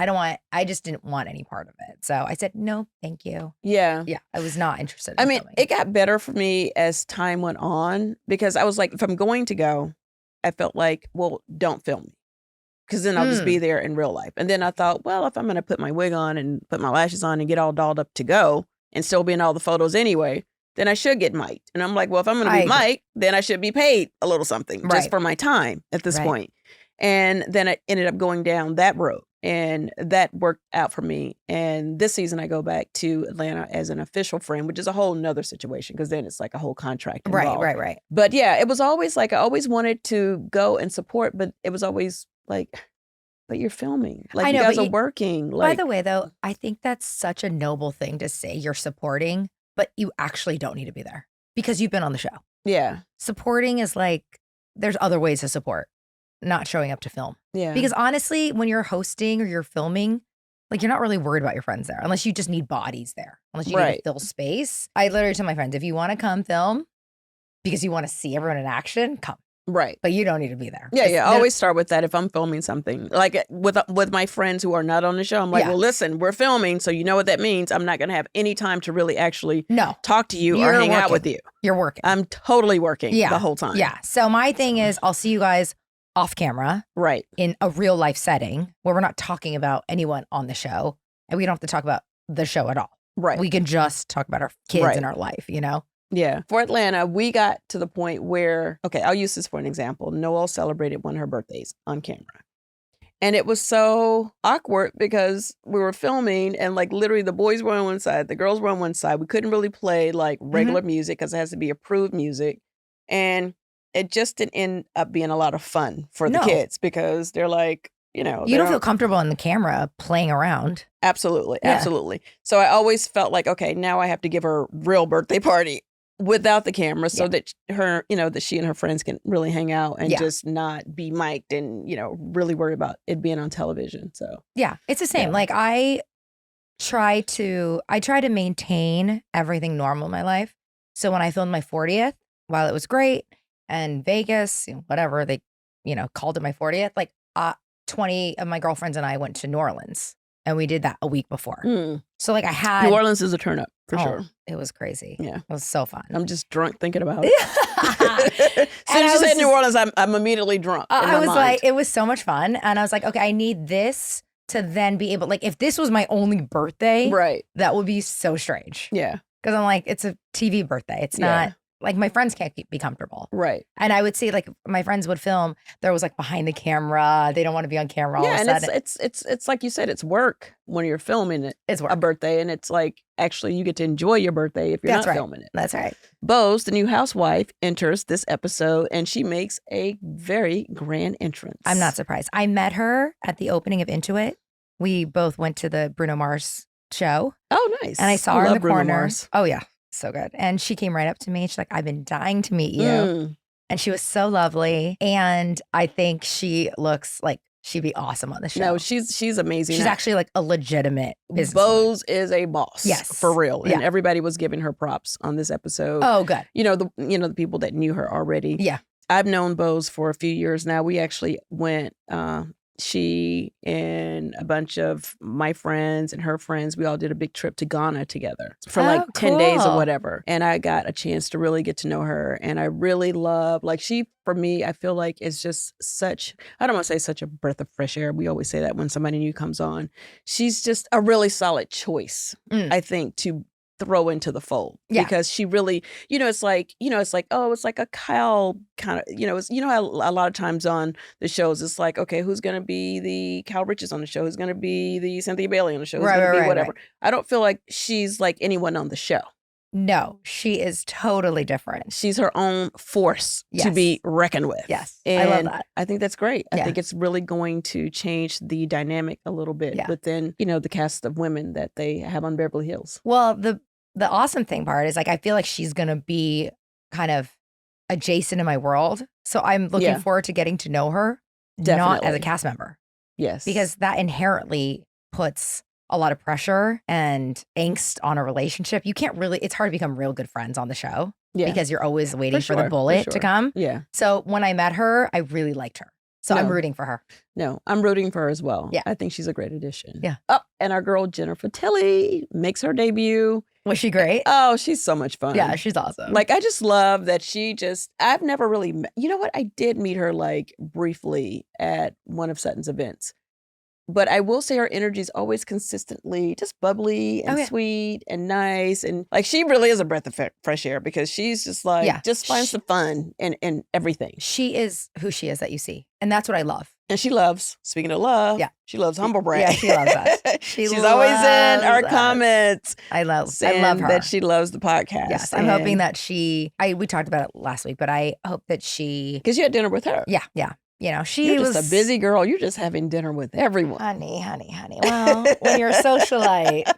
I just didn't want any part of it. So I said, no, thank you. Yeah. Yeah. I was not interested in I mean, filming. It got better for me as time went on, because I was like, if I'm going to go, I felt like, well, don't film me, because then I'll just be there in real life. And then I thought, well, if I'm going to put my wig on and put my lashes on and get all dolled up to go and still be in all the photos anyway, then I should get mic'd. And I'm like, well, if I'm going to be mic'd, then I should be paid a little something just for my time at this point. And then I ended up going down that road, and that worked out for me. And this season I go back to Atlanta as an official friend, which is a whole nother situation, because then it's like a whole contract involved. Right. But yeah, it was always like, I always wanted to go and support, but it was always like, but you're filming. Like, I know, you guys are working. By the way, though, I think that's such a noble thing to say. You're supporting, but you actually don't need to be there because you've been on the show. Yeah. Supporting is like, there's other ways to support, not showing up to film. Yeah. Because honestly, when you're hosting or you're filming, like you're not really worried about your friends there unless you just need bodies there, unless you need to fill space. I literally tell my friends, if you want to come film because you want to see everyone in action, come. Right. But you don't need to be there. Yeah, yeah. I always start with that if I'm filming something. Like with my friends who are not on the show, I'm like, well, listen, we're filming, so you know what that means. I'm not going to have any time to really actually talk to you or hang out with you. You're working. I'm totally working the whole time. Yeah. So my thing is I'll see you guys off camera. Right. In a real life setting where we're not talking about anyone on the show and we don't have to talk about the show at all. Right. We can just talk about our kids and our life, you know? Yeah. For Atlanta, we got to the point where, okay, I'll use this for an example. Noelle celebrated one of her birthdays on camera. And it was so awkward because we were filming and like literally the boys were on one side, the girls were on one side. We couldn't really play like regular music because it has to be approved music. And it just didn't end up being a lot of fun for the kids because they're like, you know. You don't feel comfortable on the camera playing around. Absolutely. Yeah. Absolutely. So I always felt like, okay, now I have to give her a real birthday party without the camera so that her, you know, that she and her friends can really hang out and just not be mic'd and, you know, really worry about it being on television. So yeah, it's the same. Like I try to maintain everything normal in my life. So when I filmed my 40th, while it was great and Vegas, you know, whatever they, you know, called it my 40th, like 20 of my girlfriends and I went to New Orleans. And we did that a week before. So like I had... New Orleans is a turn up, for sure. It was crazy. Yeah. It was so fun. I'm just drunk thinking about it. As soon as you say New Orleans, I'm immediately drunk in my mind. Like, it was so much fun. And I was like, okay, I need this to then be able... Like if this was my only birthday, that would be so strange. Yeah. Because I'm like, it's a TV birthday. It's not... Like my friends can't be comfortable. Right. And I would see like my friends would film. There was like behind the camera. They don't want to be on camera all of a sudden. It's like you said, it's work when you're filming it. It's work. A birthday. And it's like, actually you get to enjoy your birthday if you're not filming it. That's right. Boz, the new housewife, enters this episode and she makes a very grand entrance. I'm not surprised. I met her at the opening of Into It. We both went to the Bruno Mars show. Oh, nice. And I saw her in the Bruno corner. Mars. Oh, yeah. So good. And she came right up to me. She's like, I've been dying to meet you. And she was so lovely. And I think she looks like she'd be awesome on the show. No, she's amazing. She's actually like a legitimate business. Boz is a boss. Yes. For real. And everybody was giving her props on this episode. Oh, good. You know, the people that knew her already. Yeah. I've known Boz for a few years now. We actually went, she and a bunch of my friends and her friends, we all did a big trip to Ghana together for like 10 days or whatever. And I got a chance to really get to know her. And I really love, like she, for me, I feel like is just such, I don't want to say such a breath of fresh air. We always say that when somebody new comes on. She's just a really solid choice, I think, to throw into the fold because she really, it's like, oh, it's like a Kyle kind of, it's, how a lot of times on the shows, it's like, okay, who's going to be the Kyle Richards on the show? Who's going to be the Cynthia Bailey on the show? Who's going to be whatever. Right. I don't feel like she's like anyone on the show. No, she is totally different. She's her own force to be reckoned with. Yes, and I love that. I think that's great. I think it's really going to change the dynamic a little bit within, the cast of women that they have on Beverly Hills. Well, the awesome thing part is like, I feel like she's going to be kind of adjacent in my world. So I'm looking forward to getting to know her, not as a cast member. Yes. Because that inherently puts a lot of pressure and angst on a relationship. You can't really, it's hard to become real good friends on the show because you're always waiting for the bullet to come. Yeah. So when I met her, I really liked her. So I'm rooting for her. No, I'm rooting for her as well. Yeah. I think she's a great addition. Yeah. Oh, and our girl Jennifer Tilly makes her debut. Was she great? Oh, she's so much fun. Yeah, she's awesome. Like, I just love that I've never really met, you know what? I did meet her like briefly at one of Sutton's events. But I will say her energy is always consistently just bubbly and sweet and nice. And like, she really is a breath of fresh air because she's just like, just finds the fun in everything. She is who she is that you see. And that's what I love. And she loves, speaking of love, she loves humble brag. Yeah, she loves us. She's always in our comments. I love her. That she loves the podcast. Yes, I'm hoping that we talked about it last week, but I hope that because you had dinner with her. Yeah. You're just a busy girl. You're just having dinner with everyone. Honey. Well, when you're a socialite.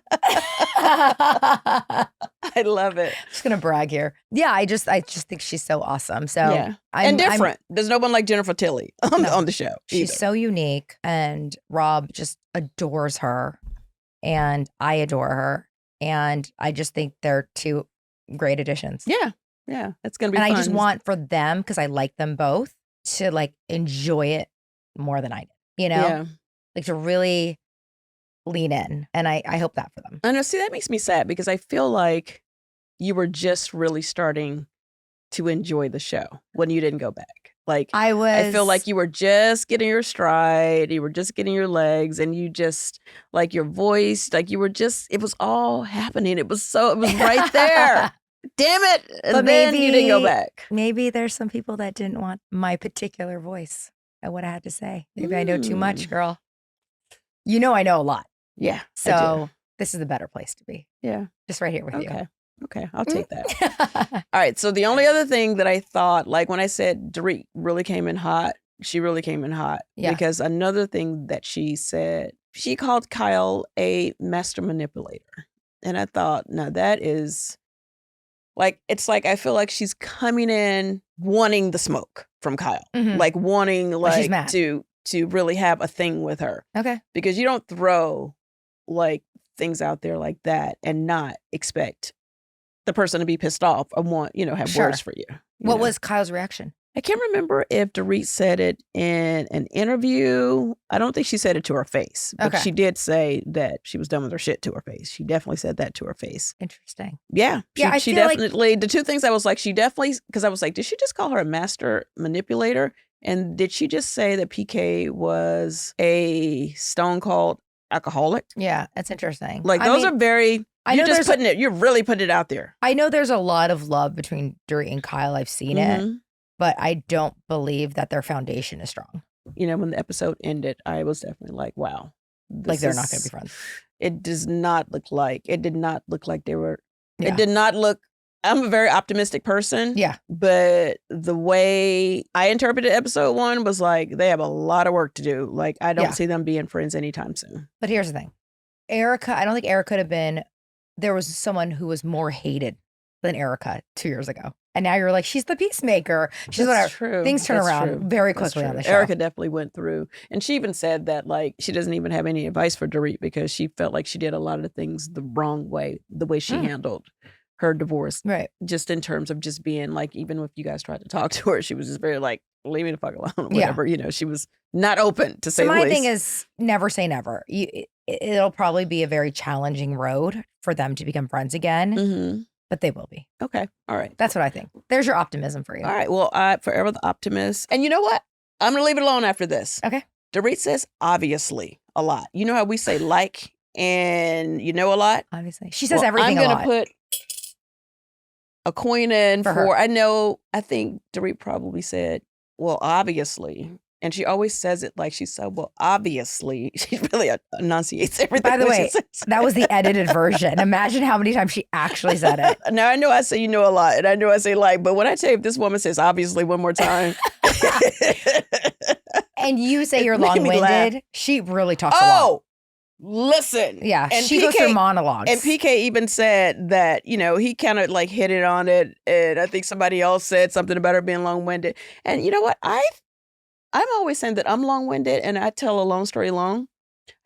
I love it. I'm just going to brag here. Yeah, I just think she's so awesome. So and different. There's no one like Jennifer Tilly on the show. She's so unique and Rob just adores her. and I adore her. And I just think they're two great additions. Yeah. Yeah. It's going to be fun. And I just want for them, because I like them both, to like enjoy it more than I did, you know? Yeah. Like to really lean in. And I hope that for them. I know. See, that makes me sad because I feel like you were just really starting to enjoy the show when you didn't go back. Like I feel like you were just getting your stride, you were just getting your legs, and you just like your voice, like you were just, it was all happening. It was right there. Damn it. And but then maybe you didn't go back. Maybe there's some people that didn't want my particular voice and what I had to say. Maybe I know too much, girl. You know I know a lot. Yeah. So this is the better place to be. Yeah. Just right here with you. Okay, I'll take that. All right, so the only other thing that I thought, like when I said Dorit really came in hot, she really came in hot. Yeah. Because another thing that she said, she called Kyle a master manipulator. And I thought, now that is, like, it's like I feel like she's coming in wanting the smoke from Kyle. Mhm. Like wanting she's mad. to really have a thing with her. Okay. Because you don't throw like things out there like that and not expect the person to be pissed off or want, have words for you. What was Kyle's reaction? I can't remember if Dorit said it in an interview. I don't think she said it to her face, but she did say that she was done with her shit to her face. She definitely said that to her face. Interesting. Yeah. Yeah, she definitely, the two things I was like, because I was like, did she just call her a master manipulator? And did she just say that PK was a stone cold alcoholic? Yeah, that's interesting. Like those are very... You're really putting it out there. I know there's a lot of love between Dorit and Kyle. I've seen it, but I don't believe that their foundation is strong. When the episode ended, I was definitely like, wow. Like they're not going to be friends. It did not look like they were, it did not look, I'm a very optimistic person. Yeah. But the way I interpreted episode 1 was like, they have a lot of work to do. Like, I don't see them being friends anytime soon. But here's the thing. Erica, I don't think Erica could have been, there was someone who was more hated than Erica 2 years ago. And now you're like, she's the peacemaker. She's whatever. True. Things turn around very quickly on the show. Erica definitely went through. And she even said that, like, she doesn't even have any advice for Dorit because she felt like she did a lot of things the wrong way, the way she handled her divorce. Right. Just in terms of just being like, even if you guys tried to talk to her, she was just very like, leave me the fuck alone, whatever. She was not open to say the least. My thing is never say never. It'll probably be a very challenging road for them to become friends again, but they will be. Okay. All right. That's what I think. There's your optimism for you. All right. Well, forever the optimist. And you know what? I'm going to leave it alone after this. Okay. Dorit says obviously a lot. You know how we say like and a lot? Obviously. She says everything a lot. I'm going to put a coin in for her. I think Dorit probably said, well, obviously. And she always says it like she said, well, obviously. She really enunciates everything. By the way, that was the edited version. Imagine how many times she actually said it. Now, I know I say a lot, and I know I say like, but when I tell you if this woman says obviously one more time. And you say you're long-winded, she really talks a lot. Oh, listen. Yeah, and she goes through monologues. And PK even said that, he kind of like hit it on it. And I think somebody else said something about her being long-winded. And you know what? I'm always saying that I'm long-winded and I tell a long story long.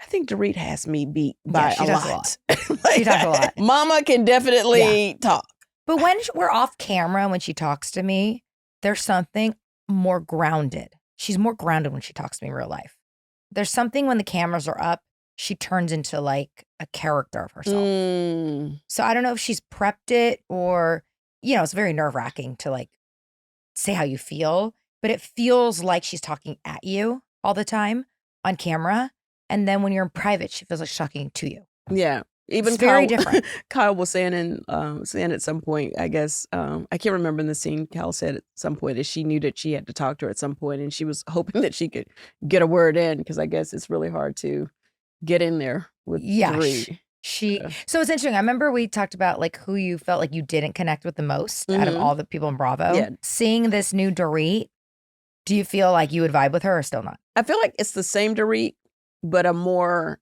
I think Dorit has me beat by a lot. Like, she talks a lot. Mama can definitely talk. But when we're off camera, when she talks to me, there's something more grounded. She's more grounded when she talks to me in real life. There's something when the cameras are up, she turns into like a character of herself. So I don't know if she's prepped it or, it's very nerve-wracking to like say how you feel. But it feels like she's talking at you all the time on camera. And then when you're in private, she feels like she's talking to you. Yeah. Even it's very different. Kyle was saying at some point, I guess, I can't remember in the scene, Kyle said at some point that she knew that she had to talk to her at some point and she was hoping that she could get a word in because I guess it's really hard to get in there with Dorit. So it's interesting. I remember we talked about like who you felt like you didn't connect with the most out of all the people in Bravo. Yeah. Seeing this new Dorit, do you feel like you would vibe with her or still not? I feel like it's the same Dorit, but a more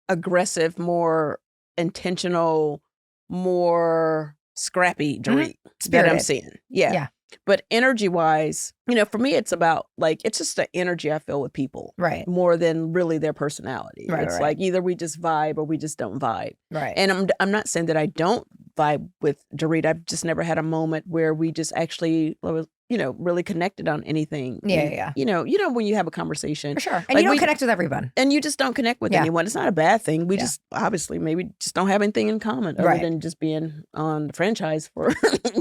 aggressive, more intentional, more scrappy Dorit that I'm seeing. Yeah. But energy-wise, for me, it's about, it's just the energy I feel with people. Right. More than really their personality. Right, it's right. like either we just vibe or we just don't vibe. Right. And I'm not saying that I don't vibe with Dorit. I've just never had a moment where we just actually, really connected on anything. Yeah. When you have a conversation. For sure. And you don't connect with everyone. And you just don't connect with anyone. It's not a bad thing. We just obviously maybe just don't have anything in common other than just being on the franchise for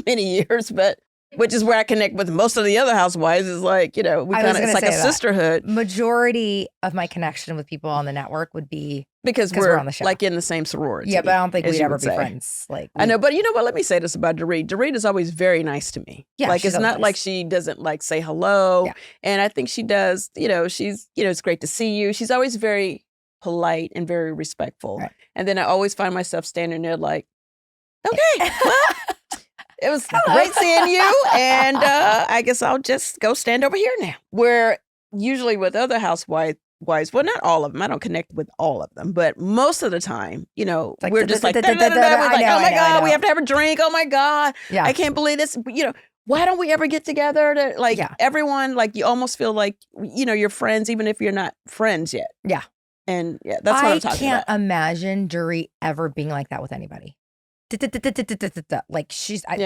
many years. But which is where I connect with most of the other housewives is like, we kind of, it's like a sisterhood. Majority of my connection with people on the network would be because we're on the show. Like in the same sorority. Yeah, but I don't think we'd ever be friends. I know, but you know what? Let me say this about Dorit. Dorit is always very nice to me. Yeah, it's not like she doesn't say hello. Yeah. And I think she does, she's, it's great to see you. She's always very polite and very respectful. Right. And then I always find myself standing there like, okay, well, it was great seeing you, and I guess I'll just go stand over here now. Where usually with other housewives, well, not all of them. I don't connect with all of them, but most of the time, we're just like, oh my God, we have to have a drink. Oh my God, I can't believe this. Why don't we ever get together? Everyone, you almost feel like, you're friends, even if you're not friends yet. Yeah. And that's what I'm talking about. I can't imagine Dorit ever being like that with anybody. Like that's maybe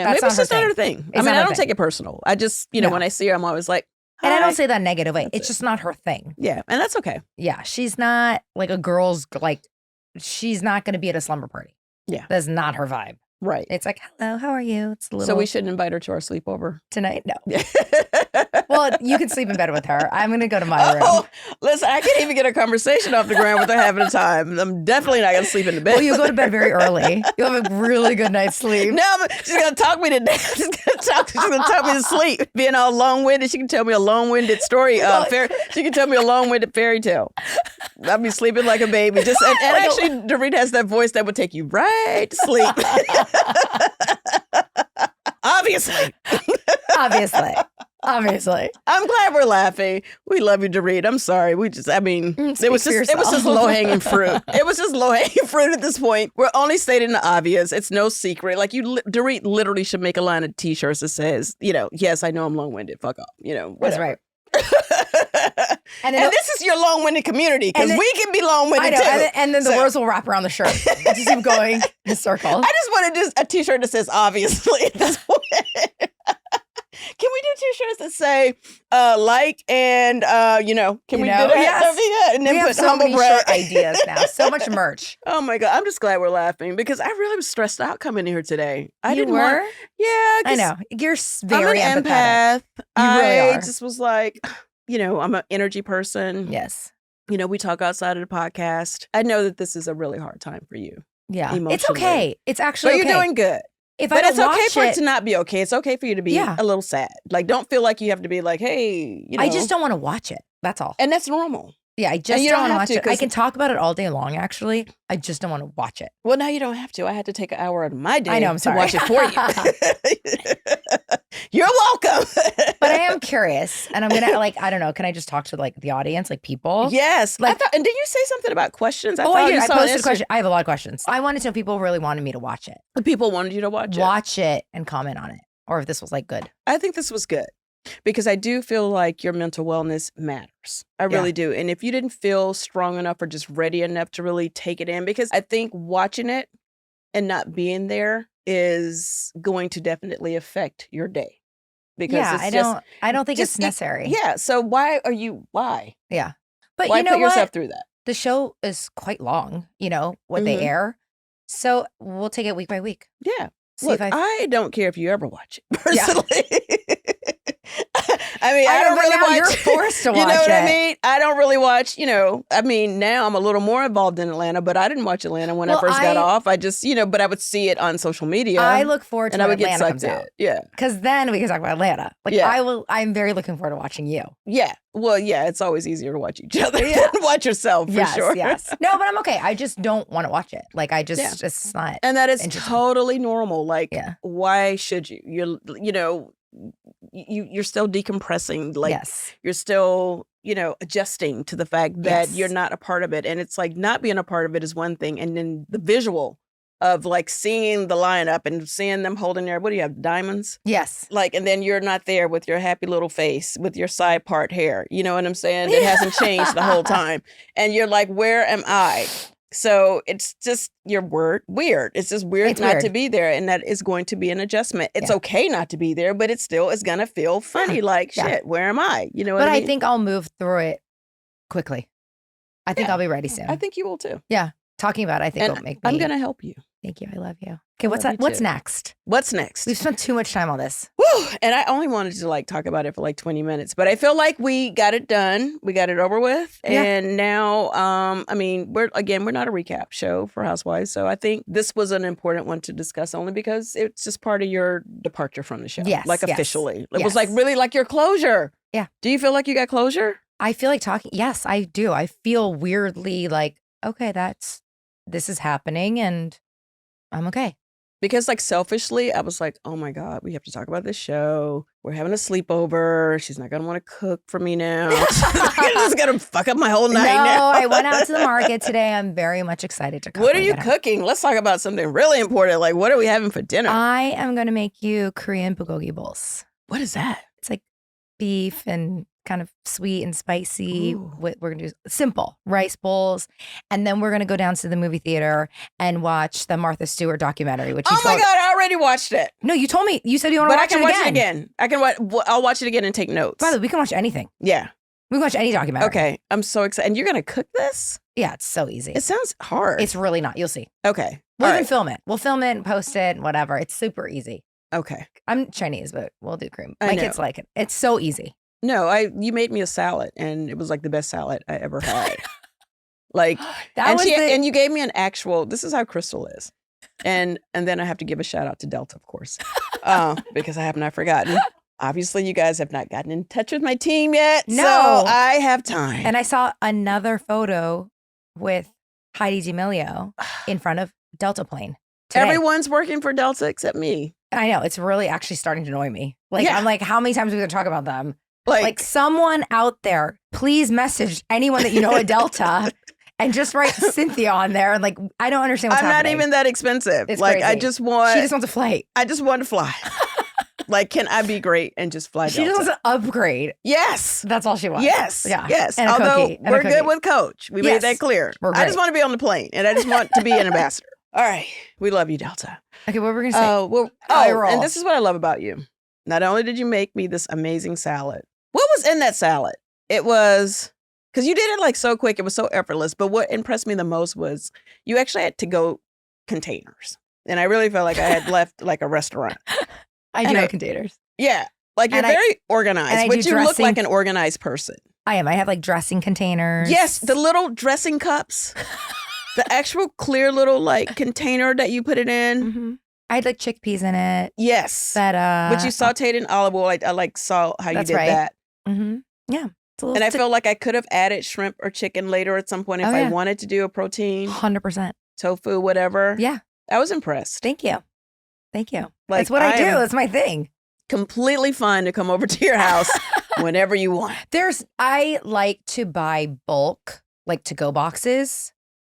not it's just her not her thing. I don't take it personal. I just, when I see her, I'm always like, hi. And I don't say that negative way. It's just not her thing. Yeah, and that's okay. Yeah, she's not like a girl's, she's not going to be at a slumber party. Yeah. That's not her vibe. Right. It's like, hello, how are you? It's a little. So we shouldn't invite her to our sleepover tonight? No. Well, you can sleep in bed with her. I'm going to go to my room. Listen, I can't even get a conversation off the ground without having a time. I'm definitely not going to sleep in the bed. Well, you go to bed very early. You'll have a really good night's sleep. No, but she's going to talk me to death. She's going to talk me to sleep. Being all long-winded, she can tell me a long-winded story. She can tell me a long-winded fairy tale. I'll be sleeping like a baby. And actually, Dorit has that voice that would take you right to sleep. Obviously. I'm glad we're laughing. We love you, Dorit. I'm sorry. It was just low-hanging fruit. It was just low-hanging fruit at this point. We're only stating the obvious. It's no secret. Dorit literally should make a line of t-shirts that says, yes, I know I'm long-winded. Fuck off. Whatever. That's right. And this is your long-winded community because we can be long-winded too. And then the words will wrap around the shirt. Just keep going in a circle. I just wanted a t-shirt that says obviously at this point. Can we do t-shirts that say and can we do that? Yes. And then we have so many shirt ideas now. So much merch. Oh my God. I'm just glad we're laughing because I really was stressed out coming here today. Yeah, I know. You're very I'm an empathetic. empath. You really are. I just was like, I'm an energy person. Yes. We talk outside of the podcast. I know that this is a really hard time for you. Yeah. It's okay. It's actually But you're doing good. But it's okay for it to not be okay. It's okay for you to be a little sad. Don't feel like you have to be like, hey, I just don't want to watch it. That's all. And that's normal. Yeah, I just don't want to watch it. I can talk about it all day long, actually. I just don't want to watch it. Well, now you don't have to. I had to take an hour out of my day to watch it for you. You're welcome. But I am curious. And I'm going to, I don't know, can I just talk to, the audience, people? Yes. And did you say something about questions? I did. I posted a question. I have a lot of questions. I wanted to know if people really wanted me to watch it. People wanted you to watch it? Watch it and comment on it. Or if this was, good. I think this was good. Because I do feel like your mental wellness matters. I really do. And if you didn't feel strong enough or just ready enough to really take it in, because I think watching it and not being there is going to definitely affect your day. Because I don't think it's necessary. So why? Yeah. But why put yourself through that? The show is quite long, what they air. So we'll take it week by week. Yeah. Look, I don't care if you ever watch it, personally. Yeah. I don't really watch. You're forced to watch it. You know what I mean? I don't really watch, now I'm a little more involved in Atlanta, but I didn't watch Atlanta when I first got off. I just, but I would see it on social media. I look forward to when Atlanta comes out. Yeah. Because then we can talk about Atlanta. I'm very looking forward to watching you. Yeah. Well, yeah, it's always easier to watch each other than watch yourself, for sure. Yes. No, but I'm okay. I just don't want to watch it. It's not. And that is totally normal. Why should you? You're still decompressing. You're still, adjusting to the fact that you're not a part of it. And it's not being a part of it is one thing. And then the visual of like seeing the lineup and seeing them holding their, what do you have, diamonds? Yes. Like, and then you're not there with your happy little face, with your side part hair. You know what I'm saying? It hasn't changed the whole time. And you're like, where am I? So it's just, you're weird. It's just weird not to be there. And that is going to be an adjustment. It's okay not to be there, but it still is going to feel funny. Like, shit, where am I? You know what I mean? But I think I'll move through it quickly. I think I'll be ready soon. I think you will too. Yeah. Talking about it, I think will make me. I'm going to help you. Thank you. I love you. Okay, what's next? What's next? We've spent too much time on this. Woo! And I only wanted to like talk about it for like 20 minutes, but I feel like we got it done. We got it over with. Yeah. And now, I mean, we're not a recap show for Housewives. So I think this was an important one to discuss only because it's just part of your departure from the show. Yes. Like officially. It was like really like your closure. Yeah. Do you feel like you got closure? I feel like yes, I do. I feel weirdly like, okay, this is happening and I'm okay. Because like selfishly, I was like, oh my God, we have to talk about this show. We're having a sleepover. She's not going to want to cook for me now. She's going to fuck up my whole night now. I went out to the market today. I'm very much excited to cook. What are you cooking? Let's talk about something really important. Like, what are we having for dinner? I am going to make you Korean bulgogi bowls. What is that? It's like beef and kind of sweet and spicy. We're going to do simple rice bowls. And then we're going to go down to the movie theater and watch the Martha Stewart documentary, which my God, I already watched it. No, you told me, you said you want to watch it again. But I can watch it again. I can watch, I'll watch it again and take notes. By the way, we can watch anything. Yeah. We can watch any documentary. Okay. I'm so excited. And you're going to cook this? Yeah, it's so easy. It sounds hard. It's really not. You'll see. Okay. We'll even film it. We'll film it and post it and whatever. It's super easy. Okay. I'm Chinese, but we'll do cream. My kids like it. It's so easy. No, you made me a salad and it was like the best salad I ever had. Like, and you gave me an actual, this is how Crystal is. And then I have to give a shout out to Delta, of course, because I have not forgotten. Obviously, you guys have not gotten in touch with my team yet. No. So I have time. And I saw another photo with Heidi D'Amelio in front of Delta plane today. Everyone's working for Delta except me. I know. It's really actually starting to annoy me. Like, I'm like, how many times are we going to talk about them? Like someone out there, please message anyone that you know at Delta and just write Cynthia on there. And like, I don't understand what's happening. I'm not even that expensive. It's like, crazy. She just wants a flight. I just want to fly. Like, can I be great and just fly Delta? She just wants to upgrade. Yes. That's all she wants. Yes. Yeah. Yes. And although we're good with Coach. We made that clear. I just want to be on the plane and I just want to be an ambassador. All right. We love you, Delta. Okay, what were we going to say? And this is what I love about you. Not only did you make me this amazing salad. What was in that salad? It was, because you did it like so quick. It was so effortless. But what impressed me the most was you actually had to-go containers. And I really felt like I had left like a restaurant. I do have containers. Yeah. Like you're very organized, but you look like an organized person. I am. I have like dressing containers. Yes. The little dressing cups. The actual clear little like container that you put it in. Mm-hmm. I had like chickpeas in it. Yes. Feta. But you sauteed in olive oil. I like saw how you did that. Mm-hmm. Yeah. And I feel like I could have added shrimp or chicken later at some point if I wanted to do a protein. 100%. Tofu, whatever. Yeah. I was impressed. Thank you. Thank you. Like, that's what I do. That's my thing. Completely fine to come over to your house whenever you want. I like to buy bulk, like to-go boxes,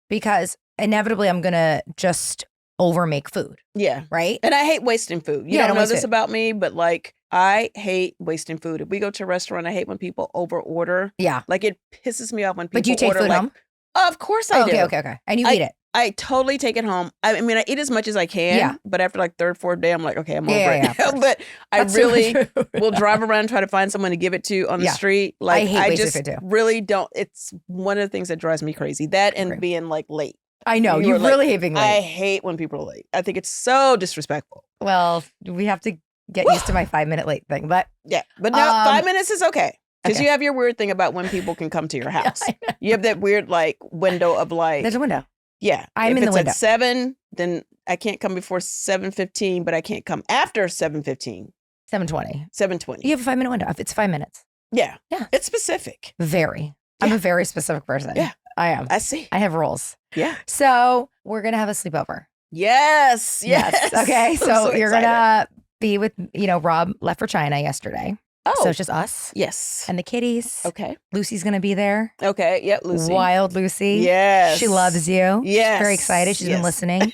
because inevitably I'm going to just overmake food. Yeah. Right? And I hate wasting food. You don't know this about me, but like I hate wasting food. If we go to a restaurant, I hate when people over order. Yeah. Like it pisses me off when people order. But do you take food home? Of course I do. Okay. And you eat it? I totally take it home. I mean, I eat as much as I can. Yeah. But after like third, fourth day, I'm like, okay, I'm over it. Yeah, but I really will drive around and try to find someone to give it to on the street. Like I just really don't. It's one of the things that drives me crazy. That and being like late. I know. You really hate being late. I hate when people are late. I think it's so disrespectful. Well, we have to get used to my 5-minute late thing. But yeah, but now 5 minutes is okay. Because you have your weird thing about when people can come to your house. You have that weird like window of like. There's a window. Yeah. I'm in the window. If it's at 7, then I can't come before 7:15, but I can't come after 7:15. 7:20. 7:20. You have a 5-minute window. If it's 5 minutes. Yeah. Yeah. It's specific. Very. Yeah. I'm a very specific person. Yeah. I am. I see. I have rules. Yeah. So we're going to have a sleepover. Yes. Okay. So you're going to be with, Rob left for China yesterday. So Oh, it's just us yes. and the kitties. Okay. Lucy's going to be there. Okay. Yep. Lucy. Wild Lucy. Yes. She loves you. Yes. She's very excited. She's been listening.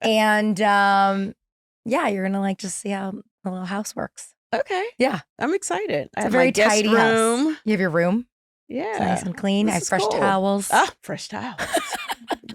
And yeah, you're going to like just see how the little house works. Okay. Yeah. I'm excited. It's a very tidy room. house. You have your room. Yeah. It's nice and clean. I have fresh cool. towels. Ah, fresh towels.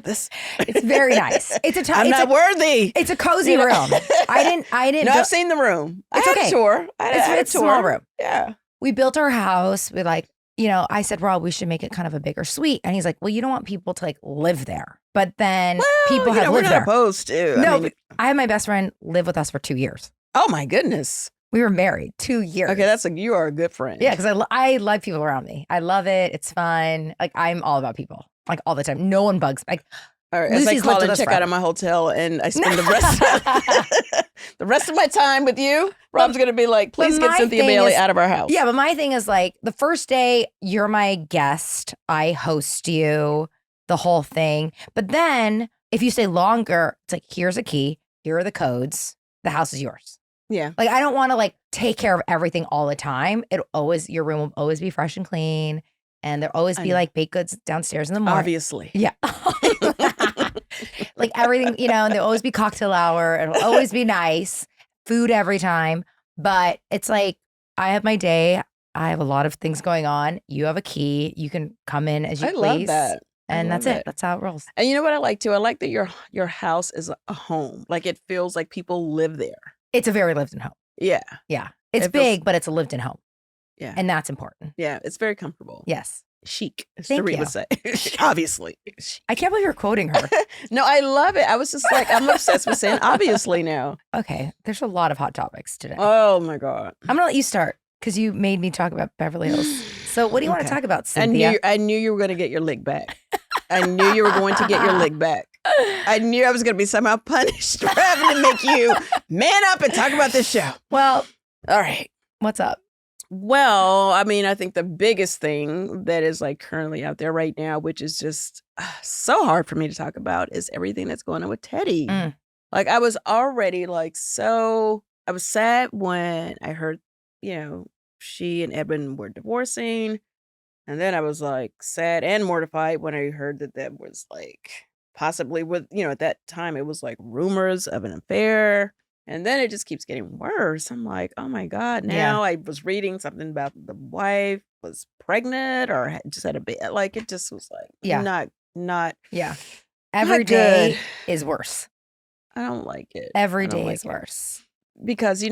It's very nice. I'm not worthy. It's a cozy room. I didn't. No, I've seen the room. It's okay. A tour. It's a small room. Yeah. We built our house with like, I said, Rob, we should make it kind of a bigger suite. And he's like, well, you don't want people to like live there. But then people have lived there. We're not opposed to. No, I had my best friend live with us for 2 years. Oh my goodness. We were married 2 years. Okay, you are a good friend. Yeah, because I like people around me. I love it. It's fun. Like I'm all about people, like all the time. No one bugs. Like, all right, as I call and check out of my hotel, and I spend the rest of my time with you, Rob's going to be like, please get Cynthia Bailey out of our house. Yeah, but my thing is like the first day, you're my guest. I host you, the whole thing. But then if you stay longer, it's like, here's a key. Here are the codes. The house is yours. Yeah. Like I don't want to like take care of everything all the time. Your room will always be fresh and clean. And there'll always be like baked goods downstairs in the morning. Obviously. Yeah. Like everything, and there'll always be cocktail hour. It'll always be nice. Food every time. But it's like, I have my day. I have a lot of things going on. You have a key. You can come in as you please. I love that. And that's it. That's how it rolls. And you know what I like too? I like that your house is a home. Like it feels like people live there. It's a very lived-in home. Yeah. Yeah. It's big, but it's a lived-in home. Yeah. And that's important. Yeah. It's very comfortable. Yes. Chic, as Thank Dorit you. would say. Obviously. I can't believe you're quoting her. No, I love it. I was just like, I'm obsessed with saying obviously now. Okay. There's a lot of hot topics today. Oh my God. I'm going to let you start because you made me talk about Beverly Hills. So what do you want to talk about, Cynthia? I knew you were going to get your lick back. I knew you were going to get your lick back. I knew I was going to be somehow punished for having to make you man up and talk about this show. Well, all right. What's up? Well, I mean, I think the biggest thing that is like currently out there right now, which is just so hard for me to talk about, is everything that's going on with Teddi. Like I was already like, I was sad when I heard, she and Edwin were divorcing. And then I was like sad and mortified when I heard that was like possibly with, at that time it was like rumors of an affair. And then it just keeps getting worse. I'm like, oh my God. Now I was reading something about the wife was pregnant or just had a baby. Like it just was like, not. Yeah. Every day is worse. I don't like it. Every day is worse. Because,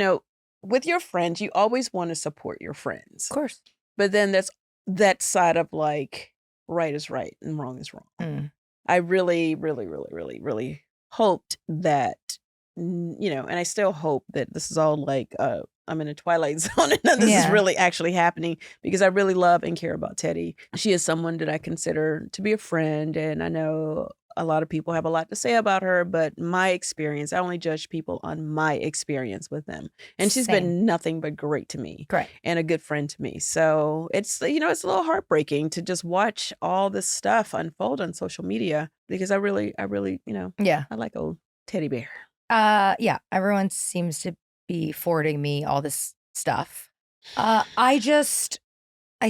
with your friends, you always want to support your friends. Of course. But then that's that side of like right is right and wrong is wrong. I really, really, really, really, really hoped that, and I still hope that this is all like, I'm in a twilight zone and none of this is really actually happening because I really love and care about Teddi. She is someone that I consider to be a friend. And I know a lot of people have a lot to say about her, but my experience, I only judge people on my experience with them. And she's been nothing but great to me. Great. And a good friend to me. So it's, it's a little heartbreaking to just watch all this stuff unfold on social media because I really, I like old teddy bear. Yeah. Everyone seems to be forwarding me all this stuff. I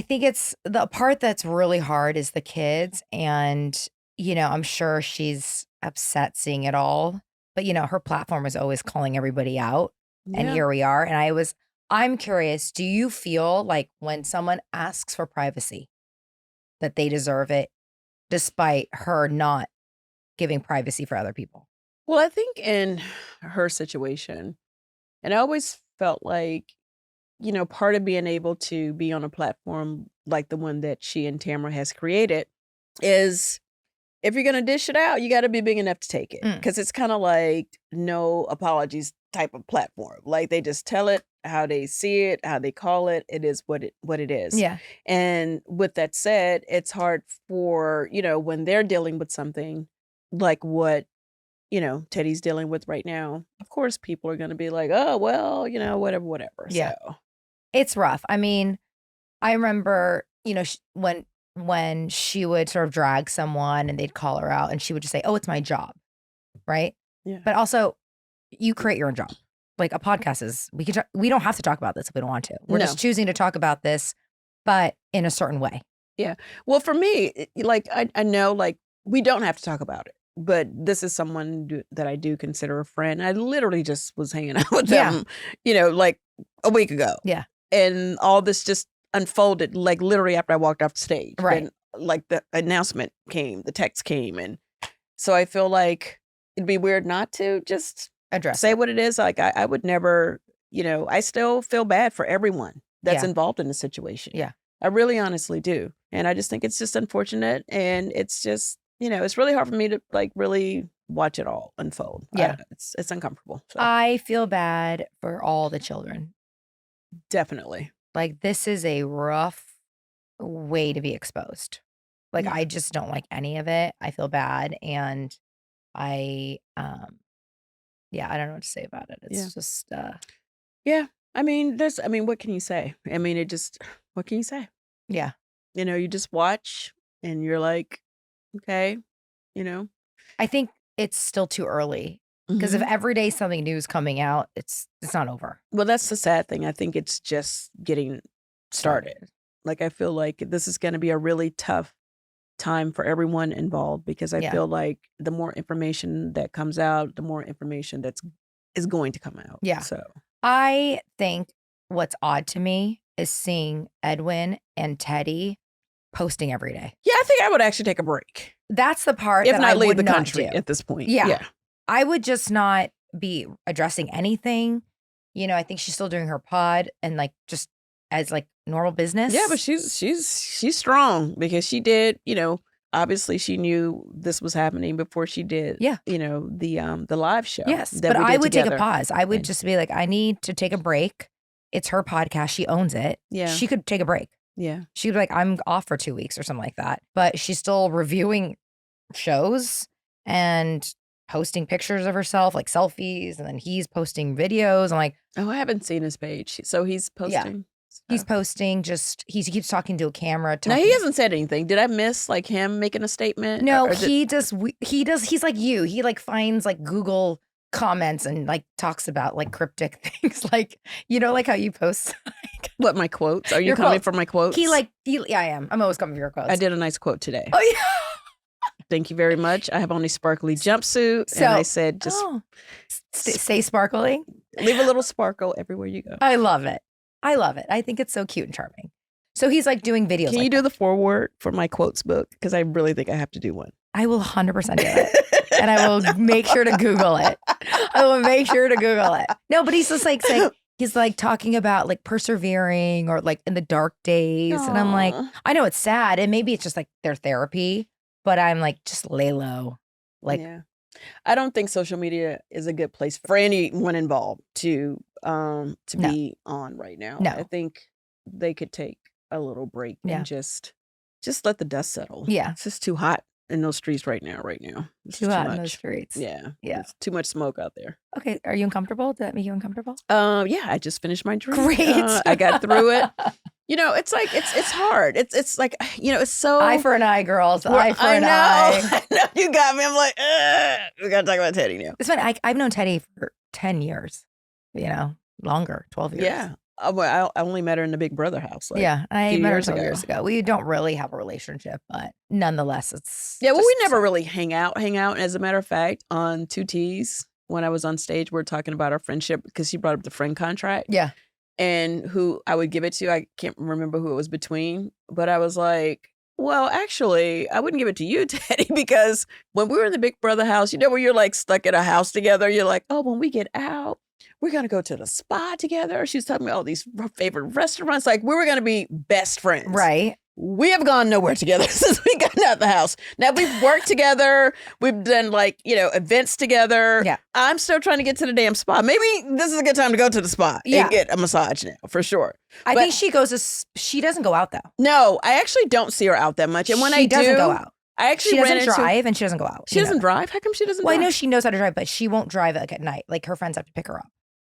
think it's the part that's really hard is the kids and I'm sure she's upset seeing it all, but her platform is always calling everybody out. Yeah. And here we are. And I'm curious, do you feel like when someone asks for privacy that they deserve it despite her not giving privacy for other people? Well, I think in her situation, and I always felt like, part of being able to be on a platform like the one that she and Tamara has created is if you're going to dish it out, you got to be big enough to take it. Because it's kind of like no apologies type of platform. Like they just tell it how they see it, how they call it. It is what it is. Yeah. And with that said, it's hard for, when they're dealing with something like what, Teddi's dealing with right now. Of course, people are going to be like, oh, well, whatever. Yeah. So. It's rough. I mean, I remember, when she would sort of drag someone and they'd call her out and she would just say, oh, it's my job. Right. Yeah. But also you create your own job. like a podcast is, we don't have to talk about this if we don't want to. We're just choosing to talk about this, but in a certain way. Yeah. Well, for me, like, I know, like, we don't have to talk about it, but this is someone that I do consider a friend. I literally just was hanging out with them, like a week ago. Yeah. And all this just unfolded, like, literally after I walked off the stage. Right. And, like, the announcement came, the text came. And so I feel like it'd be weird not to just say what it is. Like, I would never, I still feel bad for everyone that's involved in the situation. Yeah. I really honestly do. And I just think it's just unfortunate. And it's just, it's really hard for me to, like, really watch it all unfold. Yeah. It's uncomfortable. So. I feel bad for all the children. Definitely. Like, this is a rough way to be exposed. Like, I just don't like any of it. I feel bad. And I don't know what to say about it. It's just, yeah. I mean, what can you say? I mean, what can you say? Yeah. You just watch and you're like, okay, I think it's still too early because if every day something new is coming out, it's not over. Well, that's the sad thing. I think it's just getting started. Like, I feel like this is going to be a really tough time for everyone involved because I feel like the more information that comes out, the more information is going to come out. Yeah. So I think what's odd to me is seeing Edwin and Teddi posting every day. Yeah, I think I would actually take a break. That's the part if that not I leave would the not country do. at this point. Yeah. I would just not be addressing anything. I think she's still doing her pod and like just as like normal business. Yeah, but she's strong because she did, obviously she knew this was happening before she did the live show. Yes, but I would take a pause. I would just be like, I need to take a break. It's her podcast. She owns it. Yeah. She could take a break. Yeah. She'd be like, I'm off for 2 weeks or something like that. But she's still reviewing shows and posting pictures of herself, like selfies, and then he's posting videos. I'm like, oh, I haven't seen his page. So he's posting. He's posting he keeps talking to a camera. No, he hasn't said anything. Did I miss like him making a statement? No, he's like you. He like finds like Google comments and like talks about like cryptic things. Like, like how you post. What, my quotes? Are you coming for my quotes? Yeah, I am. I'm always coming for your quotes. I did a nice quote today. Oh, yeah. Thank you very much. I have on a sparkly jumpsuit. And I said, just stay sparkly. Leave a little sparkle everywhere you go. I love it. I think it's so cute and charming. So he's like doing videos. Can you do the foreword for my quotes book? Because I really think I have to do one. I will 100% do it. And I will make sure to Google it. No, but he's just like saying, he's like talking about like persevering or like in the dark days. Aww. And I'm like, I know it's sad. And maybe it's just like their therapy, but I'm like, just lay low. Like, yeah. I don't think social media is a good place for anyone involved to be on right now. No. I think they could take a little break and just let the dust settle. Yeah. It's just too hot in those streets right now. It's too hot in those streets. Yeah. Yeah. It's too much smoke out there. Okay. Are you uncomfortable? Did that make you uncomfortable? Yeah, I just finished my drink. Great. I got through it. It's like it's hard. It's like, it's so eye for an eye, girls. Eye for an eye. I know. You got me. I'm like, we gotta talk about Teddi now. It's funny. I've known Teddi for 10 years. Longer, 12 years. Yeah. I only met her in the Big Brother house. Like, I met her 12 years ago. We don't really have a relationship, but nonetheless, it's we never really hang out. As a matter of fact, on 2Ts, when I was on stage, we were talking about our friendship because she brought up the friend contract. Yeah. And who I would give it to, I can't remember who it was between, but I was like, well, actually, I wouldn't give it to you, Teddi, because when we were in the Big Brother house, where you're like stuck in a house together, you're like, oh, when we get out, we're going to go to the spa together. She was telling me all these favorite restaurants. Like, we were going to be best friends. Right. We have gone nowhere together since we got out the house. Now, we've worked together. We've done events together. Yeah. I'm still trying to get to the damn spa. Maybe this is a good time to go to the spa and get a massage now, for sure. I think she doesn't go out though. No, I actually don't see her out that much. And when she doesn't go out. I actually she doesn't drive and she doesn't go out. She doesn't drive? How come she doesn't drive? Well, I know she knows how to drive, but she won't drive like at night. Like her friends have to pick her up.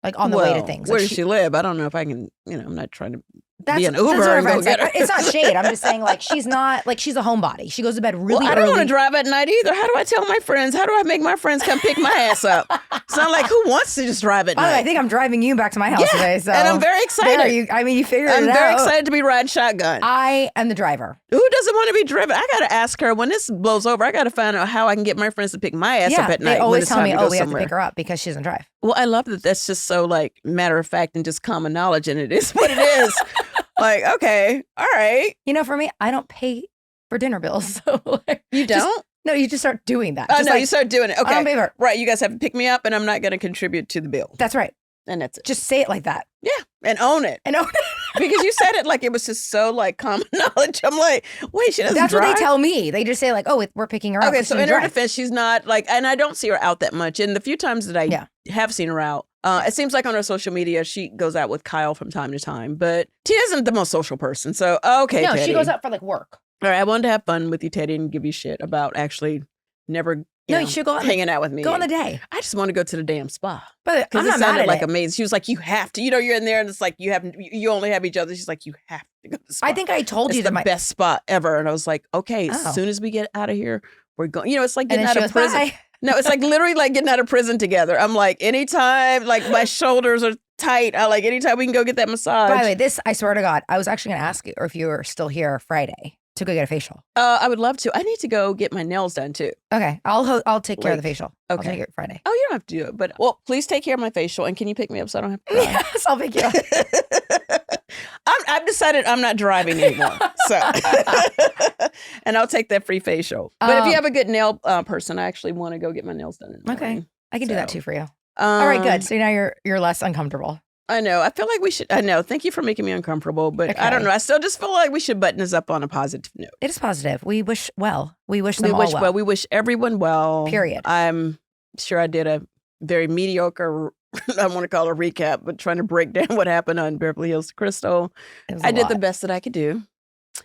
Like on the way to things. Where does she live? I don't know if I can, I'm not trying to be an Uber and go get her. It's not shade. I'm just saying, like, she's not, like, she's a homebody. She goes to bed really early. I don't want to drive at night either. How do I tell my friends? How do I make my friends come pick my ass up? So I'm like, who wants to just drive at night? I think I'm driving you back to my house today. So. And I'm very excited. You figured it out. I'm very excited to be riding shotgun. I am the driver. Who doesn't want to be driven? I got to ask her when this blows over. I got to find out how I can get my friends to pick my ass up at night. They always tell me, we have to pick her up because she doesn't drive. Well, I love that that's just so like matter of fact and just common knowledge, and it is what it is. Like, okay, all right. You know, for me, I don't pay for dinner bills. So like, you don't? No, you just start doing that. Oh, no, you start doing it. Okay. I don't pay for it. Right, you guys have to pick me up, and I'm not going to contribute to the bill. That's right. And that's it. Just say it like that. Yeah, and own it. Because you said it like it was just so like common knowledge. I'm like, wait, she doesn't That's drive? What they tell me. They just say like, oh, we're picking her up. Okay, so in her defense, she's not like, and I don't see her out that much. And the few times that I have seen her out, it seems like on her social media, she goes out with Kyle from time to time. But she isn't the most social person. So, okay, no, Teddi. she goes out for like work. All right, I wanted to have fun with you, Teddi, and give you shit about actually never you should go hanging out with me. Go on the day. I just want to go to the damn spa. But I'm not mad at like it. Amazing. She was like, you have to. You know, you're in there and it's like you only have each other. She's like, you have to go to the spa. I think I told you that the best spot ever. And I was like, okay, as soon as we get out of here, we're going. You know, it's like getting out of prison. Bye. No, it's like literally like getting out of prison together. I'm like, anytime, like my shoulders are tight. I like anytime we can go get that massage. By the way, this, I swear to God, I was actually going to ask you if you were still here Friday to go get a facial. I would love to. I need to go get my nails done too. Okay, I'll take care of the facial. Okay, I'll take it Friday. Oh, you don't have to do it, but well, please take care of my facial, and can you pick me up so I don't have to drive? Yes, I'll pick you up. I've decided I'm not driving anymore, so and I'll take that free facial. But if you have a good nail person, I actually want to go get my nails done. Okay, I can do that too for you. All right, good. So now you're less uncomfortable. I know. I feel like we should. I know. Thank you for making me uncomfortable, but I don't know. I still just feel like we should button this up on a positive note. It is positive. We wish well. We wish them all well. We wish everyone well. Period. I'm sure I did a very mediocre, I want to call it a recap, but trying to break down what happened on Beverly Hills to Crystal. I did the best that I could do.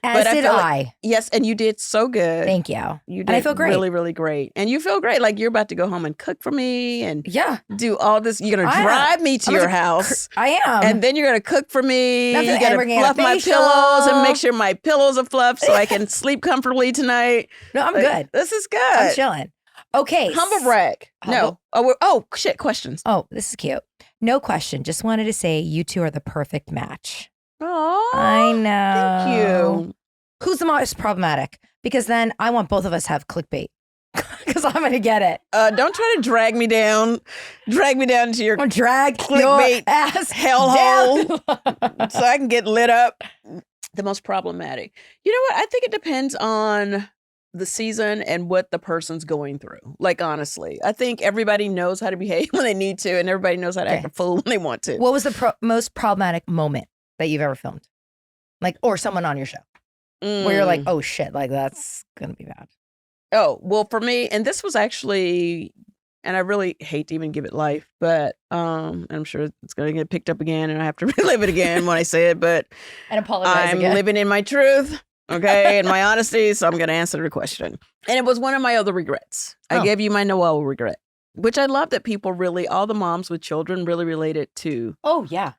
As did I. Yes, and you did so good. Thank you. You did and I feel great. Really, really great. And you feel great. Like you're about to go home and cook for me and do all this. You're going to drive me to your house. I am. And then you're going to cook for me. You're going to fluff my pillows and make sure my pillows are fluffed so I can sleep comfortably tonight. No, I'm good. This is good. I'm chilling. Okay. Humble brag. No. Oh, shit. Questions. Oh, this is cute. No question. Just wanted to say you two are the perfect match. Oh, I know. Thank you. Who's the most problematic? Because then I want both of us to have clickbait. Because I'm going to get it. Don't try to drag me down into your clickbait your ass hellhole so I can get lit up. The most problematic. You know what? I think it depends on the season and what the person's going through. Like, honestly, I think everybody knows how to behave when they need to, and everybody knows how to act a fool when they want to. What was the most problematic moment that you've ever filmed? Like, or someone on your show? Where you're like, oh shit, like that's gonna be bad. Oh, well, for me, and this was actually, and I really hate to even give it life, but I'm sure it's gonna get picked up again and I have to relive it again when I say it, but and apologize again. Living in my truth, okay, and my honesty, so I'm gonna answer the question. And it was one of my other regrets. I gave you my Noel regret, which I love that people really, all the moms with children really related to. Oh, yeah.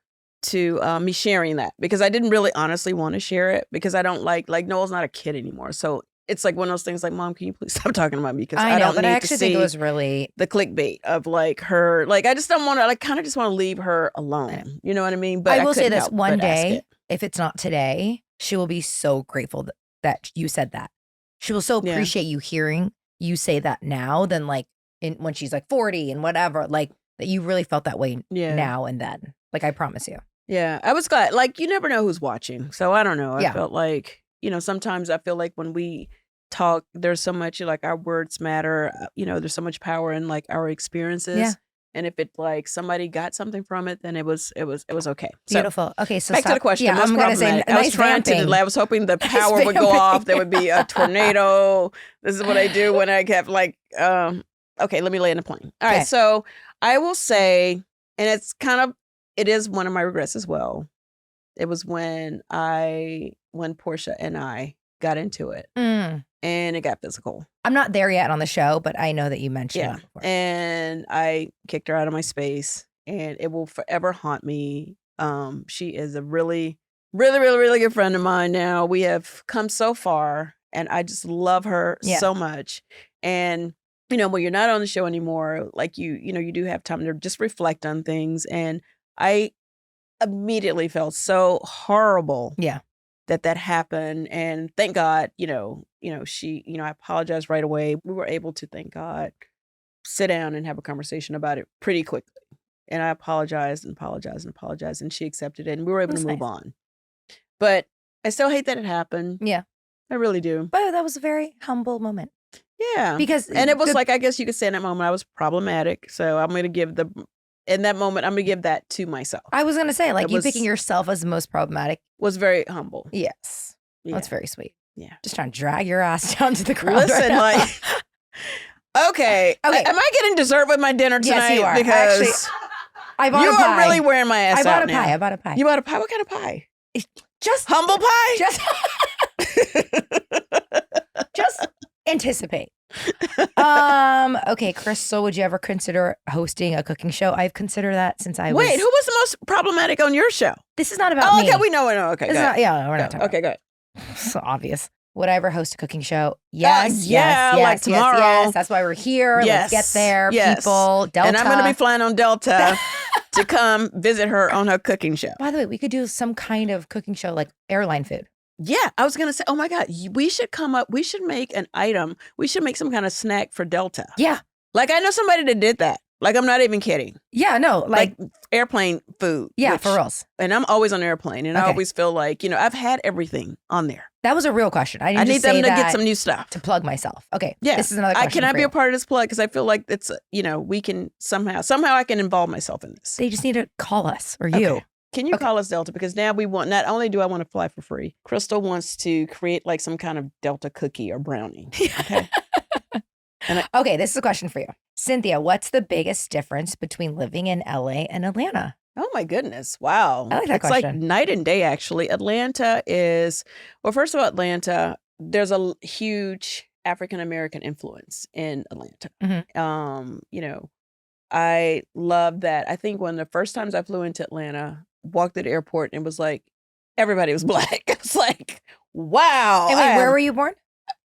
To me sharing that, because I didn't really honestly want to share it because I don't like Noel's not a kid anymore. So it's like one of those things like, Mom, can you please stop talking about me? Because I don't need to see think it was really the clickbait of like her, like I just don't want to, like kind of just want to leave her alone. You know what I mean? But I will say this, one day, if it's not today, she will be so grateful that you said that. She will so appreciate you hearing you say that now than like when she's like 40 and whatever, like that you really felt that way now and then. Like I promise you. Yeah, I was glad. Like, you never know who's watching. So I don't know. I felt like, sometimes I feel like when we talk, there's so much, like, our words matter. There's so much power in, like, our experiences. Yeah. And if it, like, somebody got something from it, then it was okay. Beautiful. Okay, so back to the question. Yeah, I'm going to say, I was trying to delay. I was hoping the power would go off. There would be a tornado. This is what I do when I kept, like, okay, let me lay in the plane. All right, so I will say, and it is one of my regrets as well. It was when Portia and I got into it and it got physical. I'm not there yet on the show, but I know that you mentioned it before. And I kicked her out of my space and it will forever haunt me. She is a really Really, really, really good friend of mine now. We have come so far, and I just love her so much. And, you know, when you're not on the show anymore, like you know, you do have time to just reflect on things. And I immediately felt so horrible that happened. And thank God, she, I apologized right away. We were able to, thank God, sit down and have a conversation about it pretty quickly. And I apologized and apologized and apologized, and she accepted it, and we were able to move on. But I still hate that it happened. Yeah. I really do. But that was a very humble moment. Yeah. And it was like, I guess you could say in that moment, I was problematic. So I'm going to give in that moment, I'm going to give that to myself. I was going to say, like, you picking yourself as the most problematic. Was very humble. Yes. Yeah. That's very sweet. Yeah. Just trying to drag your ass down to the ground. Listen, like, okay. Am I getting dessert with my dinner tonight? Yes, you are. Because actually, I bought a pie. You are really wearing my ass out now. I bought a pie. You bought a pie? What kind of pie? Just humble pie? Just anticipate. Okay, Crystal, would you ever consider hosting a cooking show? I've considered that since I was... Wait, who was the most problematic on your show? This is not about me. Okay, we know. Okay, we're not talking okay, good. So obvious. Would I ever host a cooking show? Yes, like tomorrow. Yes. That's why we're here. Let's get there, people. Delta. And I'm going to be flying on Delta to come visit her on her cooking show. By the way, we could do some kind of cooking show, like airline food. Yeah, I was going to say, oh my God, we should make an item. We should make some kind of snack for Delta. Yeah. Like, I know somebody that did that. Like, I'm not even kidding. Yeah, no. Like airplane food. Yeah, for reals. And I'm always on airplane. And I always feel like, I've had everything on there. That was a real question. I need them to get some new stuff. To plug myself. Okay. Yeah. This is another question. Can I be a part of this plug? Because I feel like it's, we can somehow I can involve myself in this. They just need to call us or you. Okay. Can you call us Delta? Because now not only do I want to fly for free, Crystal wants to create like some kind of Delta cookie or brownie. Okay. Okay, this is a question for you. Cynthia, what's the biggest difference between living in LA and Atlanta? Oh my goodness. Wow. I like that question. It's like night and day, actually. Atlanta is, first of all, Atlanta, there's a huge African-American influence in Atlanta. Mm-hmm. I love that. I think one of the first times I flew into Atlanta, walked to the airport, and it was like, everybody was black. It's like, wow. And wait, where were you born?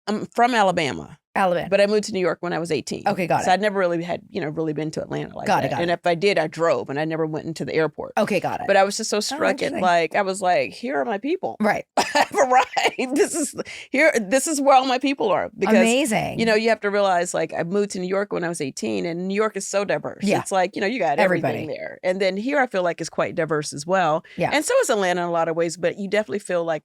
I'm from Alabama. Alabama. But I moved to New York when I was 18. Okay, got it. So I'd never really had, really been to Atlanta like that. And if I did, I drove, and I never went into the airport. Okay, got it. But I was just so struck at, I was like, here are my people. Right. I've arrived. This is where all my people are. Because, amazing. You have to realize, I moved to New York when I was 18, and New York is so diverse. Yeah. It's like, you got everything there. And then here I feel like it's quite diverse as well. Yeah. And so is Atlanta in a lot of ways, but you definitely feel like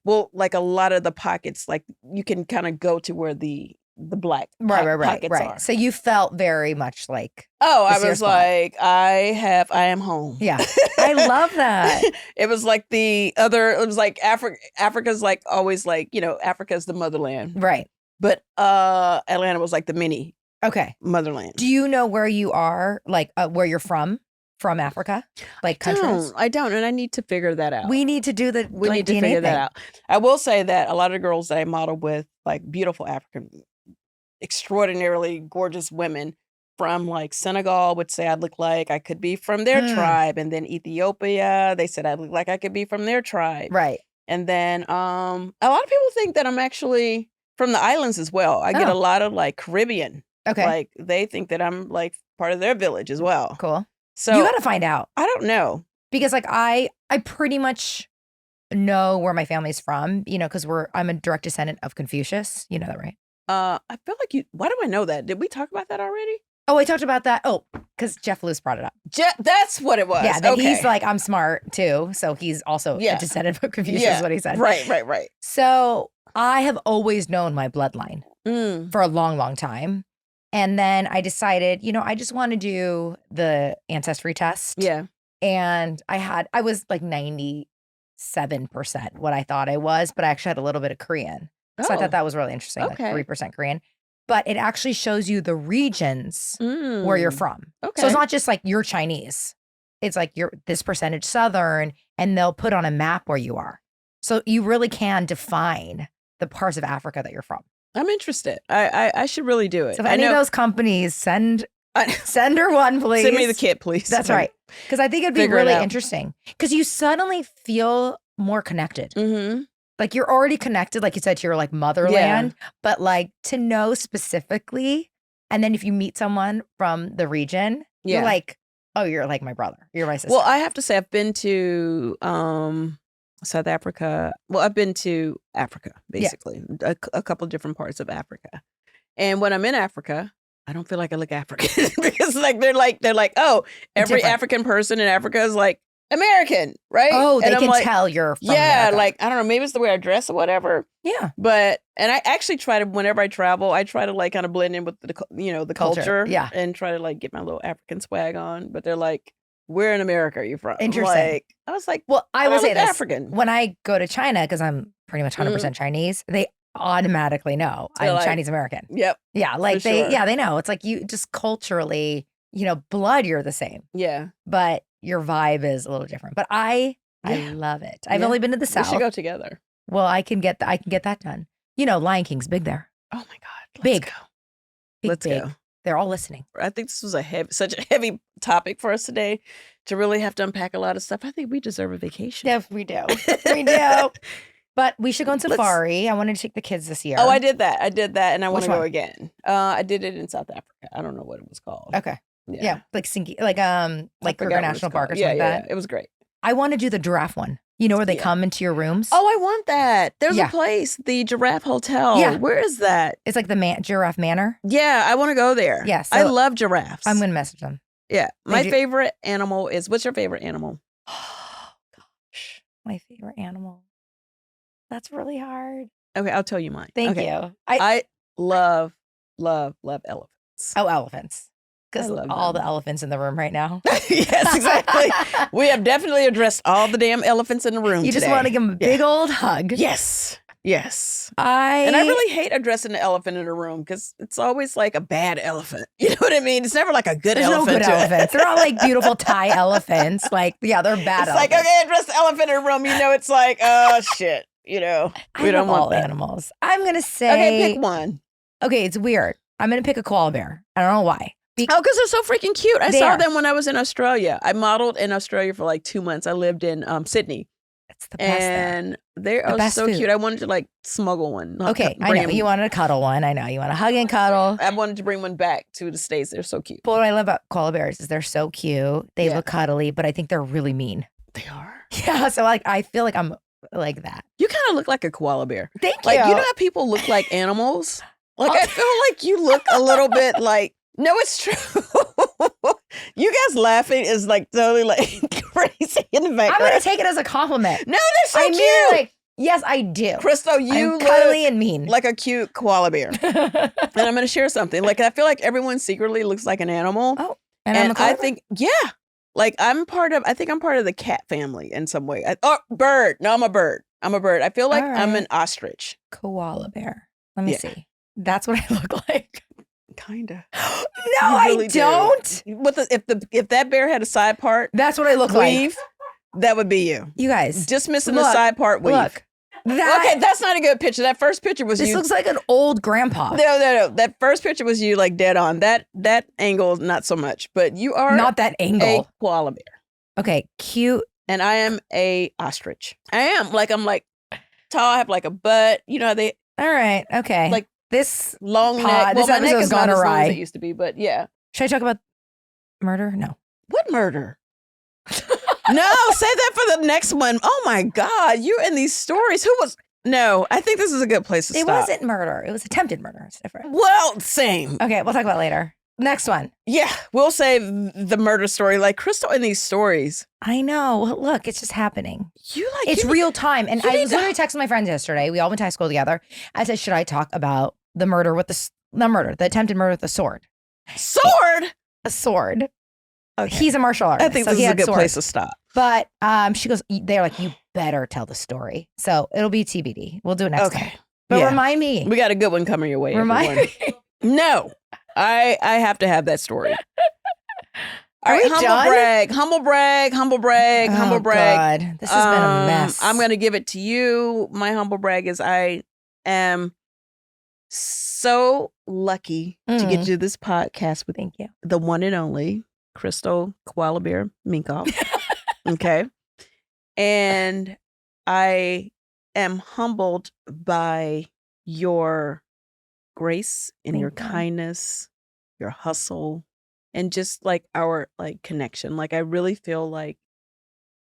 a lot of the pockets, you can kind of go to where the black pockets are. So you felt very much like, I was like, I am home. Yeah. I love that. It was like Africa's like always like, Africa's the motherland. Right. But Atlanta was like the mini motherland. Do you know where you are, where you're from Africa? Like countries? I don't. And I need to figure that out. We need to do the We need to figure that out. I will say that a lot of the girls that I modeled with, beautiful African, extraordinarily gorgeous women from Senegal would say I'd look like I could be from their tribe. And then Ethiopia, they said I'd look like I could be from their tribe. Right. And then a lot of people think that I'm actually from the islands as well. I get a lot of Caribbean. Okay. They think that I'm part of their village as well. Cool. So you got to find out. I don't know. Because I pretty much know where my family's from, because I'm a direct descendant of Confucius. You know that, right? I feel like why do I know that? Did we talk about that already? Oh, I talked about that. Oh, because Jeff Lewis brought it up. That's what it was. Yeah, that he's like, I'm smart too. So he's also a descendant of Confucius, is what he said. Right. So I have always known my bloodline for a long, long time. And then I decided, I just want to do the ancestry test. Yeah. And I was like 97% what I thought I was, but I actually had a little bit of Korean. So I thought that was really interesting, like 3% Korean. But it actually shows you the regions where you're from. Okay. So it's not just like you're Chinese. It's like you're this percentage Southern, and they'll put on a map where you are. So you really can define the parts of Africa that you're from. I'm interested. I should really do it. So if any of those companies send her one, please. Send me the kit, please. That's right. Because I think it'd be really interesting. Because you suddenly feel more connected. Mm-hmm. Like you're already connected, like you said, to your like motherland, but like to know specifically. And then if you meet someone from the region, you're like, oh, you're like my brother. You're my sister. Well, I have to say I've been to South Africa. Well, I've been to Africa, basically. A couple of different parts of Africa. And when I'm in Africa, I don't feel like I look African because like they're like, oh, every different African person in Africa is like American, right? Oh, they can tell you're from America. Like, I don't know, maybe it's the way I dress or whatever. Yeah. But, and I actually try to, whenever I travel, I try to like kind of blend in with the culture. Yeah. And try to like get my little African swag on. But they're like, where in America are you from? Interesting. I was like, well, I would say this. African. When I go to China, because I'm pretty much 100% Chinese, they automatically know I'm like, Chinese American. Yep. Yeah. Like they know. It's like you just culturally, blood, you're the same. Yeah. But your vibe is a little different. But I love it. I've only been to the South. We should go together. Well, I can get that done. Lion King's big there. Oh my God. Let's go. Let's go. They're all listening. I think this was such a heavy topic for us today to really have to unpack a lot of stuff. I think we deserve a vacation. Yeah, we do. We do. But we should go on safari. I wanted to take the kids this year. Oh, I did that. And I want to go again. I did it in South Africa. I don't know what it was called. Okay. Yeah, like Sinky, like Kruger National Park or something like that. It was great. I want to do the giraffe one. Where they come into your rooms? Oh, I want that. There's a place, the Giraffe Hotel. Yeah. Where is that? It's like the Giraffe Manor. Yeah, I want to go there. Yeah, so I love giraffes. I'm going to message them. Yeah. My favorite animal is, what's your favorite animal? Oh, gosh. My favorite animal. That's really hard. Okay, I'll tell you mine. Thank you. I love elephants. Oh, elephants. Because all the elephants in the room right now. Yes, exactly. We have definitely addressed all the damn elephants in the room. You just want to give them a big old hug. Yes. And I really hate addressing the elephant in the room because it's always like a bad elephant. You know what I mean? It's never like a good elephant. There's no good elephants. They're all like beautiful Thai elephants. Like, yeah, they're bad elephants. Like, okay, address the elephant in the room. It's like, oh, shit. We don't want that. Animals. I'm going to say. Okay, pick one. Okay, it's weird. I'm going to pick a koala bear. I don't know why. Because they're so freaking cute. I saw them when I was in Australia. I modeled in Australia for like 2 months. I lived in Sydney. It's the best. And they are so cute. I wanted to like smuggle one. Okay, I know. You wanted to cuddle one. I know. You want to hug and cuddle. I wanted to bring one back to the States. They're so cute. But what I love about koala bears is they're so cute. They look cuddly, but I think they're really mean. They are. Yeah, so like I feel like I'm like that. You kind of look like a koala bear. Thank you. Like, you know how people look like animals? Like, I feel like you look a little bit like, no, it's true. You guys laughing is like totally like crazy in the background. I'm going to take it as a compliment. No, they're so cute. Like, yes, I do. Crystal, you I'm cuddly and mean. Like a cute koala bear. And I'm going to share something. Like, I feel like everyone secretly looks like an animal. Oh, and I think, like I think I'm part of the cat family in some way. Bird. No, I'm a bird. I feel like I'm an ostrich. Koala bear. Let me see. That's what I look like. Kinda. No, really I don't. If that bear had a side part, that's what I look like. That would be you. You guys, just missing the side part weave. Look, okay, that's not a good picture. That first picture was you. This looks like an old grandpa. No. That first picture was you, like dead on. That angle, not so much. But you are not that angle. A koala bear. Okay, cute. And I am a ostrich. I'm like tall. I have like a butt. You know how they. All right. Okay. Like. This long neck. This episode has gone awry. As it used to be, but yeah. Should I talk about murder? No. What murder? No, save that for the next one. Oh my God, you're in these stories. Who was? No, I think this is a good place to stop. It wasn't murder. It was attempted murder. It's different. Well, same. Okay, we'll talk about it later. Next one. Yeah, we'll save the murder story. Like Crystal in these stories. I know. Look, it's just happening. It's real time. And I was literally texting my friends yesterday. We all went to high school together. I said, should I talk about the murder with the attempted murder with a sword? Sword? A sword. Okay. He's a martial artist. I think this is a good place to stop. But she goes, they're like, you better tell the story. So it'll be TBD. We'll do it next time. But remind me. We got a good one coming your way. Remind me. No. I have to have that story. All right, humble brag. Oh, God. This has been a mess. I'm going to give it to you. My humble brag is I am so lucky to get to do this podcast with the one and only Crystal Koala Bear Minkoff. Okay. And I am humbled by your grace and your kindness, your hustle, and just like our like connection. Like I really feel like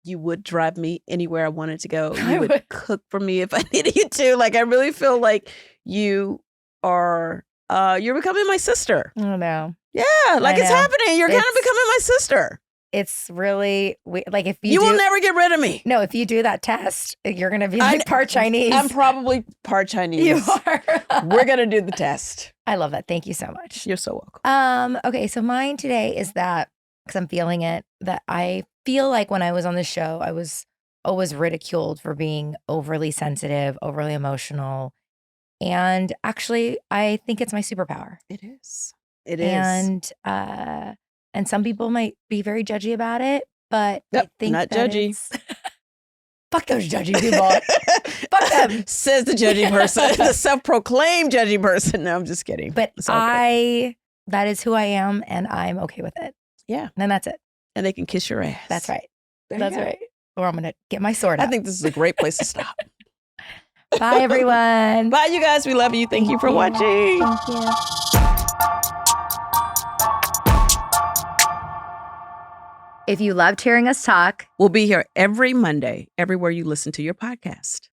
you would drive me anywhere I wanted to go. You would cook for me if I needed you to. Like I really feel like you are you're becoming my sister. Oh no. Yeah, like it's happening. You're kind of becoming my sister. It's really like if you will never get rid of me. No, if you do that test, you're gonna be like part Chinese. I'm probably part Chinese. You are. We're gonna do the test. I love that. Thank you so much. You're so welcome. Okay, so mine today is that because I'm feeling it, that I feel like when I was on the show, I was always ridiculed for being overly sensitive, overly emotional. And actually, I think it's my superpower. It is. It is. And some people might be very judgy about it, but I think not judgy. Fuck those judgy people. Fuck them. Says the judgy person, the self-proclaimed judgy person. No, I'm just kidding. But that is who I am, and I'm okay with it. Yeah. And that's it. And they can kiss your ass. That's right. That's right. Or I'm going to get my sword out. I think this is a great place to stop. Bye, everyone. Bye, you guys. We love you. Thank you for watching. Thank you. If you loved hearing us talk, we'll be here every Monday, everywhere you listen to your podcast.